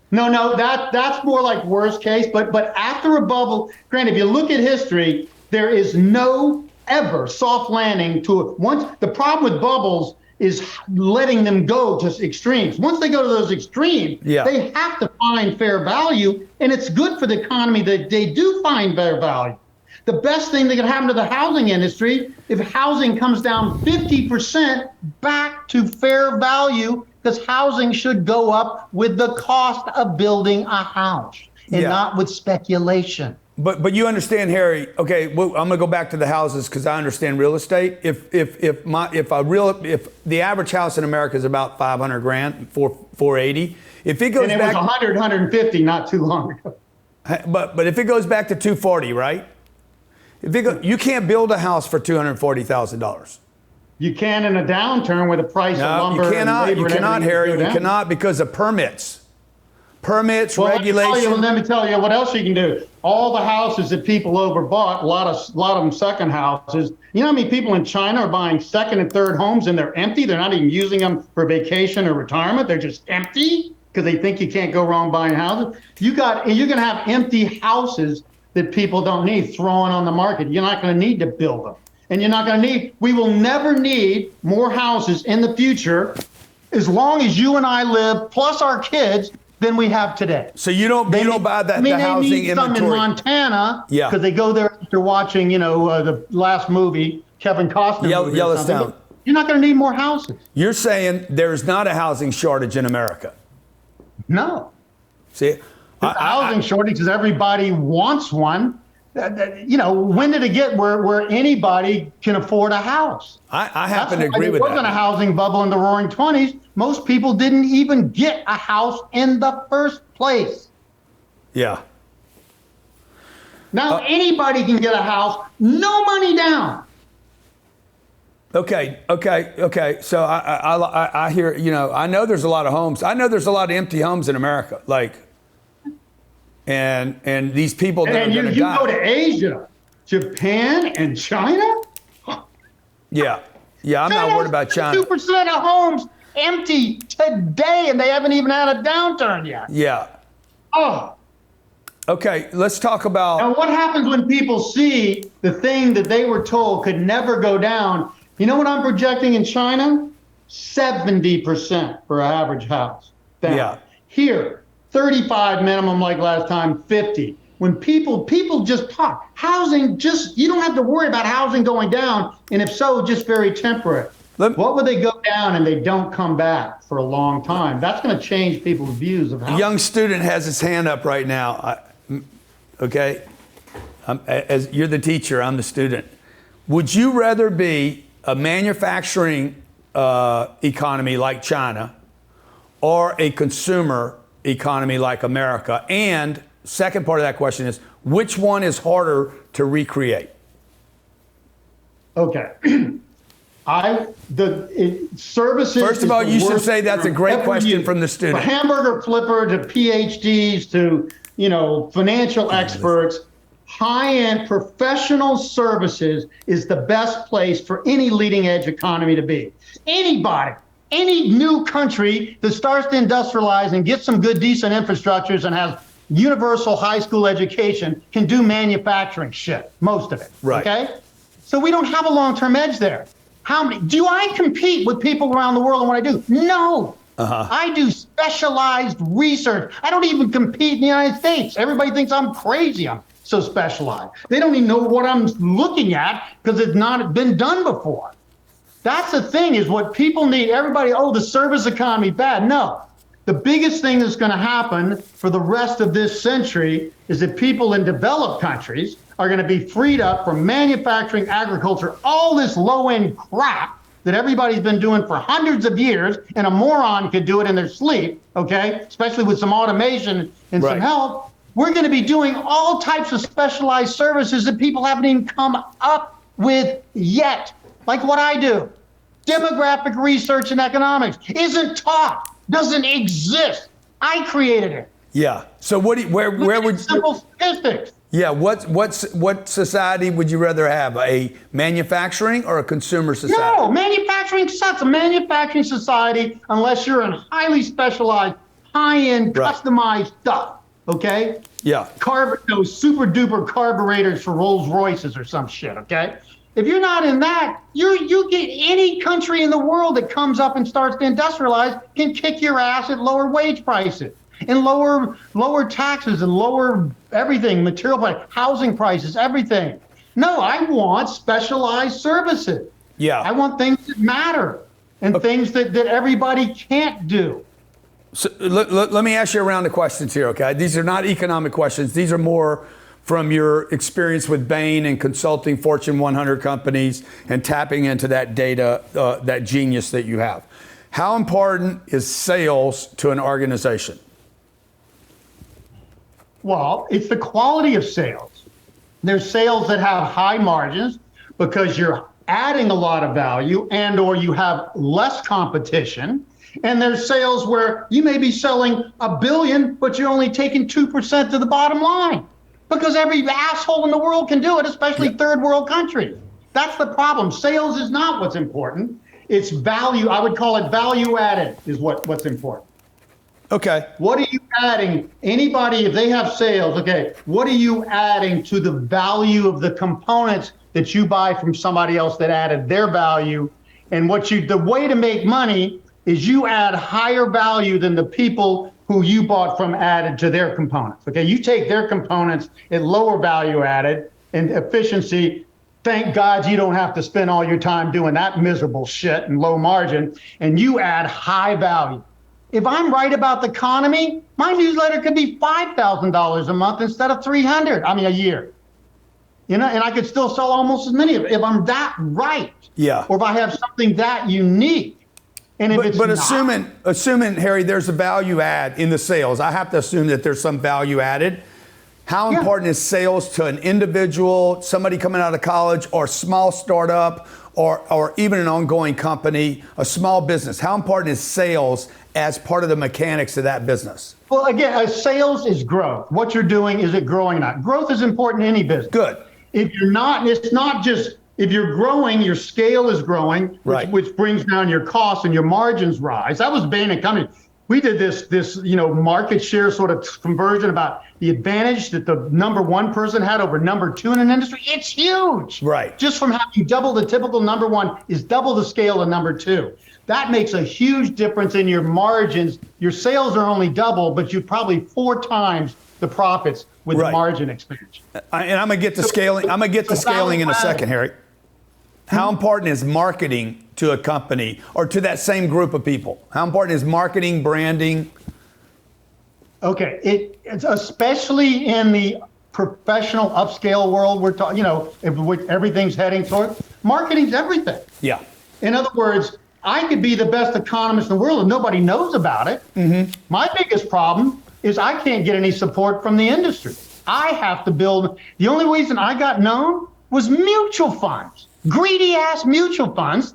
B: No, that's more like worst case. But after a bubble, granted, if you look at history, there is no ever soft landing once. The problem with bubbles is letting them go to extremes. Once they go to those extremes, they have to find fair value, and it's good for the economy that they do find fair value. The best thing that could happen to the housing industry, if housing comes down 50% back to fair value, because housing should go up with the cost of building a house and not with speculation.
A: But you understand, Harry, okay, well, I'm going to go back to the houses because I understand real estate. If the average house in America is about 500 grand, 480, if it goes
B: and it
A: back
B: was 100, 150 not too long ago.
A: But if it goes back to 240, right? You can't build a house for $240,000.
B: You can in a downturn where the price of lumber
A: you cannot.
B: And
A: you cannot, Harry. You cannot because of permits, regulation.
B: Let me tell you what else you can do. All the houses that people overbought, a lot of them second houses. You know how many people in China are buying second and third homes and they're empty? They're not even using them for vacation or retirement. They're just empty because they think you can't go wrong buying houses. You're going to have empty houses that people don't need throwing on the market. You're not going to need to build them. And we will never need more houses in the future as long as you and I live, plus our kids, than we have today.
A: So you don't buy that the housing
B: need
A: inventory.
B: Some in Montana, because they go there after watching, the last movie, Kevin Costner
A: Yellowstone.
B: You're not going to need more houses.
A: You're saying there's not a housing shortage in America.
B: No.
A: See,
B: housing shortage is everybody wants one. When did it get where anybody can afford a house?
A: I happen to agree with that.
B: There wasn't a housing bubble in the roaring 20s. Most people didn't even get a house in the first place.
A: Yeah.
B: Now anybody can get a house, no money down.
A: Okay. So I hear, I know there's a lot of homes. I know there's a lot of empty homes in America. And these people that are going to die.
B: You go to Asia, Japan, and China?
A: Yeah, I'm not worried about China.
B: 2% of homes empty today, and they haven't even had a downturn yet.
A: Yeah.
B: Oh.
A: Okay, let's talk about.
B: Now, what happens when people see the thing that they were told could never go down? You know what I'm projecting in China? 70% for an average house. Down.
A: Yeah.
B: Here, 35 minimum like last time, 50. When people just talk, housing you don't have to worry about housing going down, and if so, just very temporary. What would they go down and they don't come back for a long time? That's going to change people's views of housing.
A: A young student has his hand up right now. Okay? As you're the teacher, I'm the student. Would you rather be a manufacturing economy like China or a consumer economy like America? And second part of that question is, which one is harder to recreate?
B: Okay. Services.
A: First of all, you should say that's a great question from the student.
B: From hamburger flipper to PhDs to, financial experts, high-end professional services is the best place for any leading edge economy to be. Anybody, any new country that starts to industrialize and get some good, decent infrastructures and has universal high school education can do manufacturing shit, most of it.
A: Right.
B: Okay? So we don't have a long-term edge there. Do I compete with people around the world in what I do? No. I do specialized research. I don't even compete in the United States. Everybody thinks I'm crazy. I'm so specialized. They don't even know what I'm looking at because it's not been done before. That's the thing, is what people need. Everybody, the service economy, bad. No. The biggest thing that's going to happen for the rest of this century is that people in developed countries are going to be freed up from manufacturing, agriculture, all this low-end crap that everybody's been doing for hundreds of years, and a moron could do it in their sleep, okay? Especially with some automation and some help. We're going to be doing all types of specialized services that people haven't even come up with yet, like what I do. Demographic research and economics isn't taught, doesn't exist. I created it.
A: Yeah. So where would
B: simple statistics?
A: Yeah. What society would you rather have? A manufacturing or a consumer society?
B: No, manufacturing sucks. A manufacturing society, unless you're in highly specialized, high-end, customized stuff. Okay.
A: Yeah.
B: Those super duper carburetors for Rolls Royces or some shit. Okay. If you're not in that, you get any country in the world that comes up and starts to industrialize can kick your ass at lower wage prices and lower taxes and lower everything, material prices, housing prices, everything. No, I want specialized services.
A: Yeah.
B: I want things that matter and things that everybody can't do.
A: So let me ask you a round of questions here, okay? These are not economic questions. These are more from your experience with Bain and consulting Fortune 100 companies and tapping into that data, that genius that you have. How important is sales to an organization?
B: Well, it's the quality of sales. There's sales that have high margins because you're adding a lot of value and or you have less competition. And there's sales where you may be selling $1 billion, but you're only taking 2% to the bottom line. Because every asshole in the world can do it, especially third world countries. That's the problem. Sales is not what's important. It's value. I would call it value added is what's important.
A: Okay.
B: What are you adding? Anybody, if they have sales, okay, what are you adding to the value of the components that you buy from somebody else that added their value? And the way to make money is you add higher value than the people who you bought from added to their components. Okay, you take their components at lower value added and efficiency. Thank God you don't have to spend all your time doing that miserable shit and low margin, and you add high value. If I'm right about the economy, my newsletter could be $5,000 a month instead of a year. And I could still sell almost as many if I'm that right.
A: Yeah.
B: Or if I have something that unique. And if
A: but assuming, Harry, there's a value add in the sales, I have to assume that there's some value added. How important is sales to an individual, somebody coming out of college, or small startup, or even an ongoing company, a small business? How important is sales as part of the mechanics of that business?
B: Well, again, sales is growth. What you're doing, is it growing or not? Growth is important in any business.
A: Good.
B: If you're not, it's not just, if you're growing, your scale is growing, which brings down your costs and your margins rise. That was Bain and Company. We did this market share sort of conversion about the advantage that the number one person had over number two in an industry. It's huge.
A: Right.
B: Just from having double the typical number one is double the scale of number two. That makes a huge difference in your margins. Your sales are only double, but you probably 4 times the profits with the margin expansion.
A: And I'm gonna get to scaling. I'm gonna get to scaling in a second, Harry. How important is marketing to a company or to that same group of people? How important is marketing, branding?
B: Okay, it's especially in the professional upscale world we're talking, everything's heading toward. Marketing's everything.
A: Yeah.
B: In other words, I could be the best economist in the world and nobody knows about it. Mm-hmm. My biggest problem is I can't get any support from the industry. I have to build. The only reason I got known was mutual funds. Greedy ass mutual funds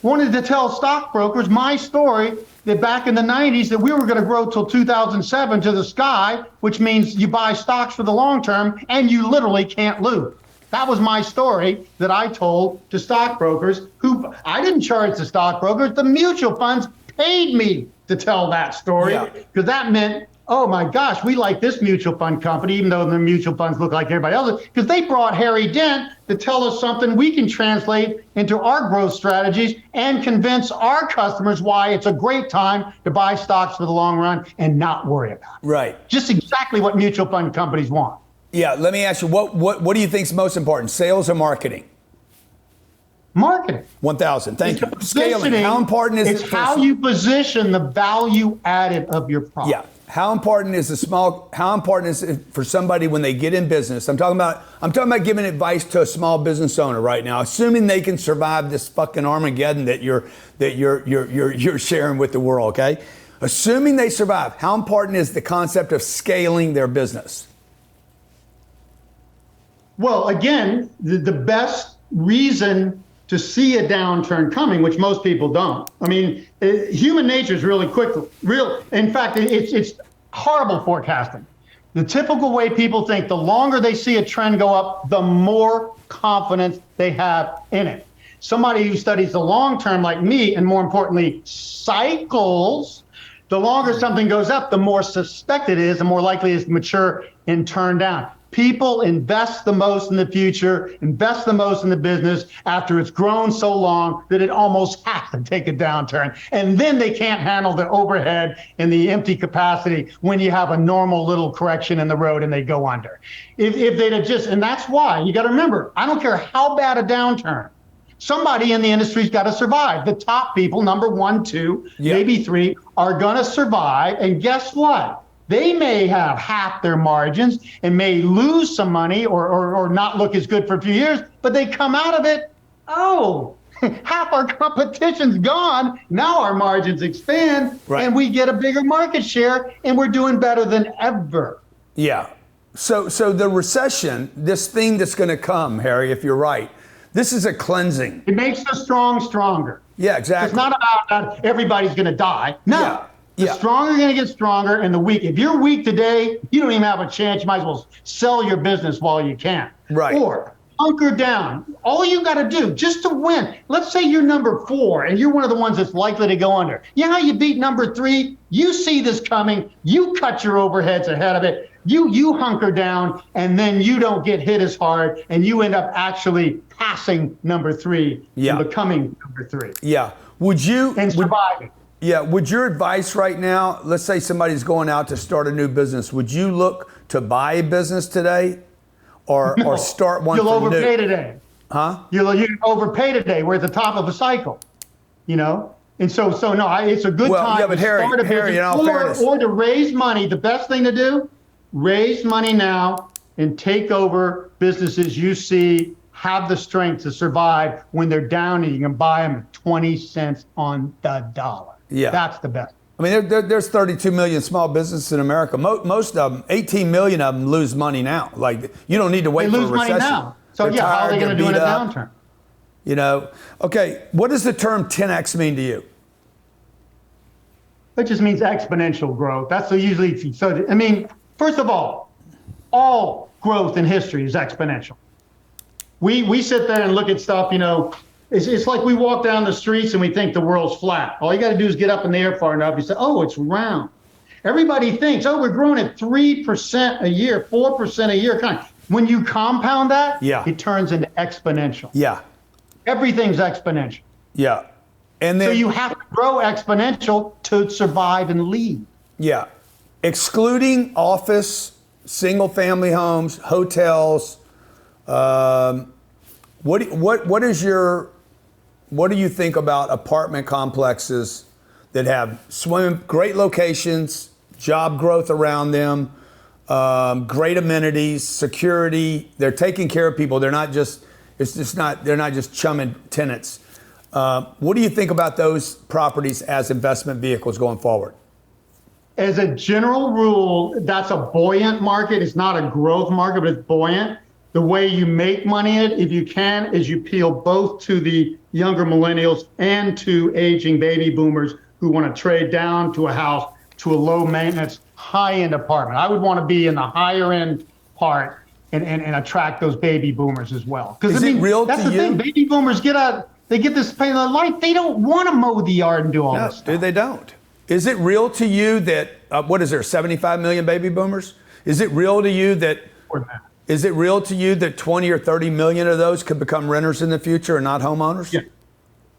B: wanted to tell stockbrokers my story that back in the 90s that we were going to grow till 2007 to the sky, which means you buy stocks for the long term and you literally can't lose. That was my story that I told to stockbrokers who I didn't charge the stockbrokers. The mutual funds paid me to tell that story because that meant, oh my gosh, we like this mutual fund company, even though the mutual funds look like everybody else, because they brought Harry Dent to tell us something we can translate into our growth strategies and convince our customers why it's a great time to buy stocks for the long run and not worry about it.
A: Right.
B: Just exactly what mutual fund companies want.
A: Yeah, let me ask you, what do you think is most important, sales or marketing?
B: Marketing.
A: 1,000. Thank you. Scaling. How important is it?
B: It's how you position the value added of your product.
A: Yeah. How important is it for somebody when they get in business? I'm talking about giving advice to a small business owner right now, assuming they can survive this fucking Armageddon that you're sharing with the world, okay? Assuming they survive, how important is the concept of scaling their business?
B: Well, again, the best reason to see a downturn coming, which most people don't. I mean, human nature is really quick. In fact, it's horrible forecasting. The typical way people think, the longer they see a trend go up, the more confidence they have in it. Somebody who studies the long term like me, and more importantly, cycles, the longer something goes up, the more suspect it is, the more likely it is to mature and turn down. People invest the most in the future, invest the most in the business after it's grown so long that it almost has to take a downturn. And then they can't handle the overhead and the empty capacity when you have a normal little correction in the road and they go under. If they'd have just, and that's why you got to remember, I don't care how bad a downturn, somebody in the industry's got to survive. The top people, number 1, 2, maybe 3, are going to survive. And guess what? They may have half their margins and may lose some money or not look as good for a few years, but they come out of it, half our competition's gone. Now our margins expand and we get a bigger market share and we're doing better than ever.
A: Yeah. So the recession, this thing that's going to come, Harry, if you're right, this is a cleansing.
B: It makes the strong stronger.
A: Yeah, exactly.
B: It's not about everybody's going to die. No.
A: Yeah.
B: The stronger are going to get stronger, and the weak. If you're weak today, you don't even have a chance. You might as well sell your business while you can.
A: Right.
B: Or hunker down. All you got to do just to win. Let's say you're number 4, and you're one of the ones that's likely to go under. You know how you beat number 3? You see this coming. You cut your overheads ahead of it. You hunker down, and then you don't get hit as hard, and you end up actually passing number 3 and becoming number 3.
A: Yeah. Would you
B: and surviving?
A: Yeah, would your advice right now, let's say somebody's going out to start a new business, would you look to buy a business today or start one
B: You'll
A: from new?
B: You'll overpay today.
A: Huh?
B: You'll overpay today. We're at the top of a cycle, And so no, it's a good time to start a business or to raise money. The best thing to do, raise money now and take over businesses you see have the strength to survive when they're down and you can buy them at 20 cents on the dollar.
A: Yeah.
B: That's the best.
A: I mean, there's 32 million small businesses in America. Most of them, 18 million of them lose money now. Like, you don't need to wait for a recession.
B: They lose money now. So,
A: They're
B: how are they going to do in a downturn?
A: You know, okay, what does the term 10x mean to you?
B: It just means exponential growth. That's usually, so, I mean, first of all growth in history is exponential. We sit there and look at stuff, you know, it's like we walk down the streets and we think the world's flat. All you got to do is get up in the air far enough. You say, oh, it's round. Everybody thinks, oh, we're growing at 3% a year, 4% a year. When you compound that, it turns into exponential.
A: Yeah.
B: Everything's exponential.
A: Yeah. And then,
B: so you have to grow exponential to survive and lead.
A: Yeah. Excluding office, single family homes, hotels, what do you think about apartment complexes that have great locations, job growth around them, great amenities, security? They're taking care of people. They're not just chumming tenants. What do you think about those properties as investment vehicles going forward?
B: As a general rule, that's a buoyant market. It's not a growth market, but it's buoyant. The way you make money in it, if you can, is you appeal both to the younger millennials and to aging baby boomers who want to trade down to a house, to a low maintenance, high end apartment. I would want to be in the higher end part and attract those baby boomers as well. Because
A: it real
B: that's
A: to
B: the
A: you?
B: thing. Baby boomers they get this pain in their life. They don't want to mow the yard and do all this stuff.
A: Dude, they don't. Is it real to you that, what is there, 75 million baby boomers? Is it real to you that, 20 or 30 million of those could become renters in the future and not homeowners?
B: Yeah.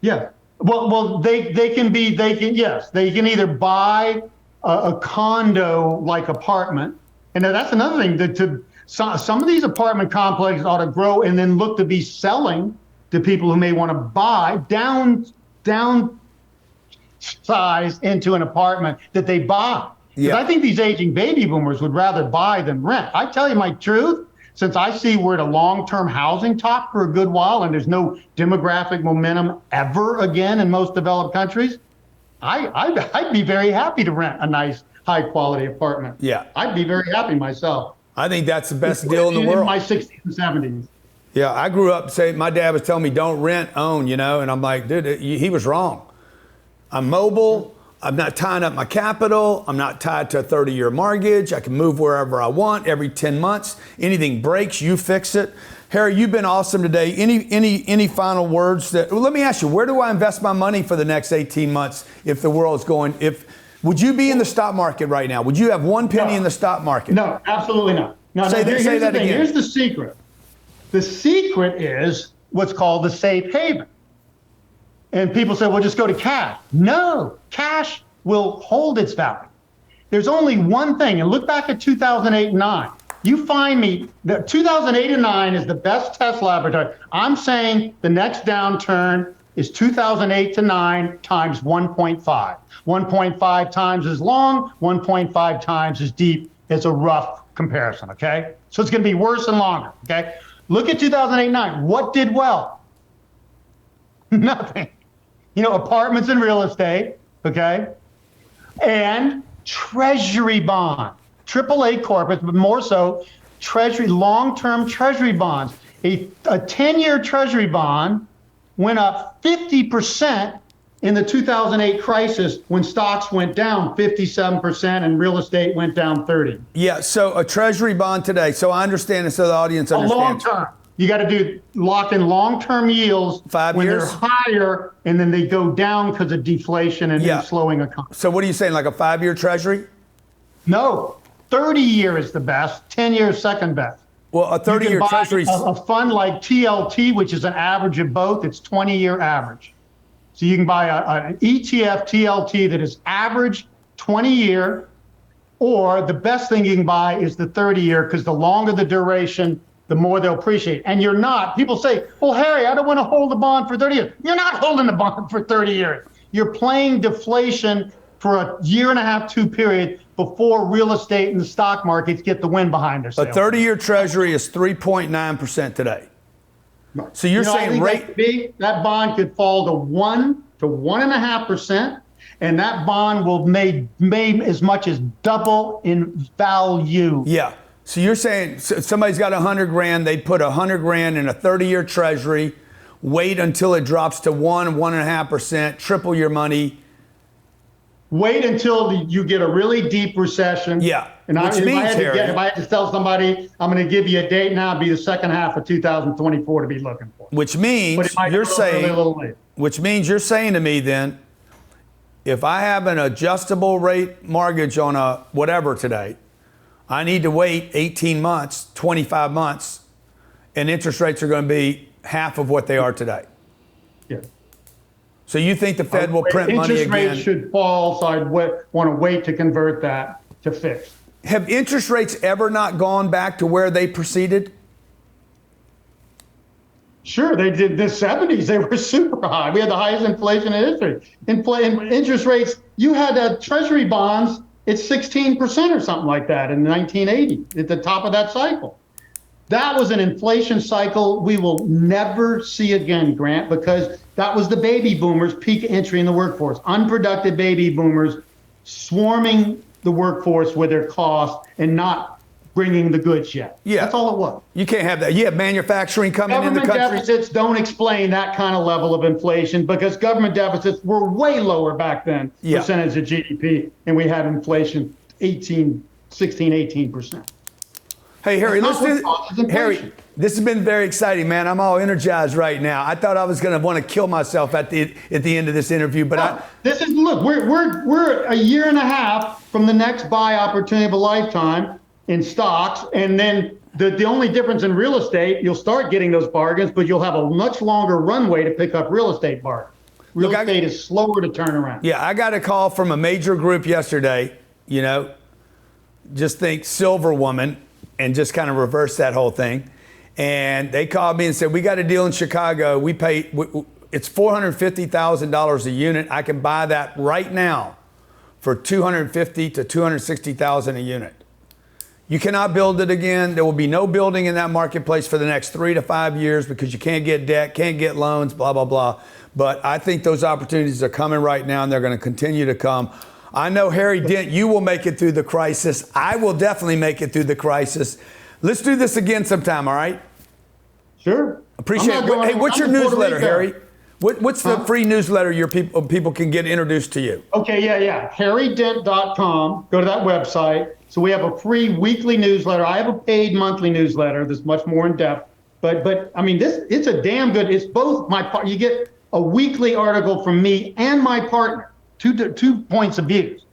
B: Yeah. Well, they can either buy a condo-like apartment. And that's another thing, some of these apartment complexes ought to grow and then look to be selling to people who may want to buy size into an apartment that they buy. Because I think these aging baby boomers would rather buy than rent. I tell you my truth, since I see we're at a long-term housing top for a good while and there's no demographic momentum ever again in most developed countries, I'd be very happy to rent a nice, high-quality apartment.
A: Yeah.
B: I'd be very happy myself.
A: I think that's the best deal in the world.
B: In my 60s and 70s.
A: Yeah, I grew up saying, my dad was telling me, don't rent, own, you know, and I'm like, dude, he was wrong. I'm mobile. I'm not tying up my capital. I'm not tied to a 30-year mortgage. I can move wherever I want every 10 months. Anything breaks, you fix it. Harry, you've been awesome today. Any final words? Let me ask you, where do I invest my money for the next 18 months if the world's going? Would you be in the stock market right now? Would you have one penny in the stock market?
B: No, absolutely not.
A: Say that again.
B: Here's the secret. The secret is what's called the safe haven. And people say, well, just go to cash. No, cash will hold its value. There's only one thing, and look back at 2008 and 9. You find me, that 2008 and 9 is the best test laboratory. I'm saying the next downturn is 2008 to 9 times 1.5. 1.5 times as long, 1.5 times as deep. It's a rough comparison, okay? So it's going to be worse and longer, okay? Look at 2008-9. What did well? Nothing. You know, apartments and real estate, okay? And treasury bond. AAA corporates, but more so long-term treasury bonds. A 10-year treasury bond went up 50% in the 2008 crisis when stocks went down 57% and real estate went down 30%.
A: Yeah, so a treasury bond today, so I understand it, so the audience understands.
B: A long term. You got to lock in long-term yields
A: 5
B: when
A: years?
B: they're higher, and then they go down because of deflation and slowing economy.
A: So what are you saying, like a 5-year treasury?
B: No, 30-year is the best, 10-year second best.
A: Well, a 30-year treasury.
B: A fund like TLT, which is an average of both, it's 20-year average. So you can buy an ETF TLT that is average 20-year, or the best thing you can buy is the 30-year, because the longer the duration, the more they'll appreciate. And you're not. People say, well, Harry, I don't want to hold the bond for 30 years. You're not holding the bond for 30 years. You're playing deflation for a year and a half, 2 period before real estate and the stock markets get the wind behind their sails.
A: A 30-year treasury is 3.9% today. So you're saying
B: that bond could fall to 1 to 1.5%, and that bond will make as much as double in value.
A: Yeah. So you're saying somebody's got 100 grand, they'd put 100 grand in a 30-year treasury, wait until it drops to 1.5%, triple your money.
B: Wait until you get a really deep recession.
A: Yeah.
B: And if I had to tell somebody, I'm going to give you a date now, it'd be the second half of 2024 to be looking for.
A: Which means you're saying, you're saying to me then, if I have an adjustable rate mortgage on a whatever today, I need to wait 18 months, 25 months, and interest rates are going to be half of what they are today.
B: Yeah.
A: So you think the Fed will print money again?
B: Interest rates should fall, so I'd want to wait to convert that to fixed.
A: Have interest rates ever not gone back to where they preceded?
B: Sure, they did. In the 70s, they were super high. We had the highest inflation in history. Interest rates, you had Treasury bonds, it's 16% or something like that in 1980, at the top of that cycle. That was an inflation cycle we will never see again, Grant, because that was the baby boomers' peak entry in the workforce. Unproductive baby boomers swarming the workforce with their costs and not bringing the goods yet.
A: Yeah.
B: That's all it was.
A: You can't have that. You have manufacturing coming in the country.
B: Government deficits don't explain that kind of level of inflation because government deficits were way lower back then, percentage of GDP, and we had inflation 16, 18%.
A: Hey, Harry, Harry, this has been very exciting, man. I'm all energized right now. I thought I was going to want to kill myself at the end of this interview, but
B: look, we're a year and a half from the next buy opportunity of a lifetime in stocks, and then the only difference in real estate, you'll start getting those bargains, but you'll have a much longer runway to pick up real estate bargains. Real estate is slower to turn around.
A: Yeah, I got a call from a major group yesterday, just think Silver Woman, and just kind of reverse that whole thing. And they called me and said, we got a deal in Chicago. It's $450,000 a unit. I can buy that right now for $250,000 to $260,000 a unit. You cannot build it again. There will be no building in that marketplace for the next 3 to 5 years because you can't get debt, can't get loans, blah, blah, blah. But I think those opportunities are coming right now, and they're going to continue to come. I know, Harry Dent, you will make it through the crisis. I will definitely make it through the crisis. Let's do this again sometime, all right?
B: Sure.
A: Appreciate it. Hey, what's your newsletter, Harry? What's the free newsletter your people can get introduced to you?
B: Okay, yeah. HarryDent.com. Go to that website. So we have a free weekly newsletter. I have a paid monthly newsletter that's much more in depth. But I mean, it's a damn good. It's both my part. You get a weekly article from me and my partner. Two points of views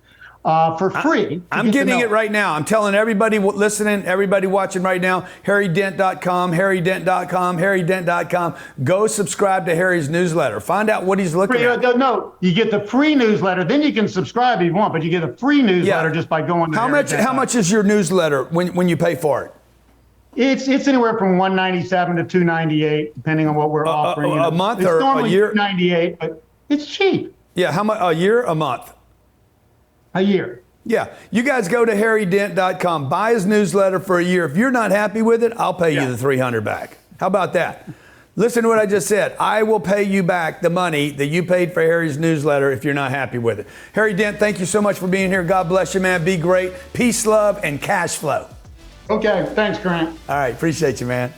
B: for free.
A: I'm getting it right now. I'm telling everybody listening, everybody watching right now, HarryDent.com, HarryDent.com, HarryDent.com. Go subscribe to Harry's newsletter. Find out what he's looking at.
B: No, you get the free newsletter. Then you can subscribe if you want, but you get a free newsletter just by going to
A: How much is your newsletter when you pay for it?
B: It's anywhere from $197 to $298, depending on what we're offering.
A: A month
B: it's
A: or
B: normally
A: a year?
B: $298, but it's cheap.
A: Yeah, how much? A year, a month?
B: A year.
A: Yeah, you guys go to HarryDent.com, buy his newsletter for a year. If you're not happy with it, I'll pay you the $300 back. How about that? Listen to what I just said. I will pay you back the money that you paid for Harry's newsletter if you're not happy with it. Harry Dent, thank you so much for being here. God bless you, man. Be great. Peace, love, and cash flow.
B: Okay, thanks, Grant.
A: All right, appreciate you, man.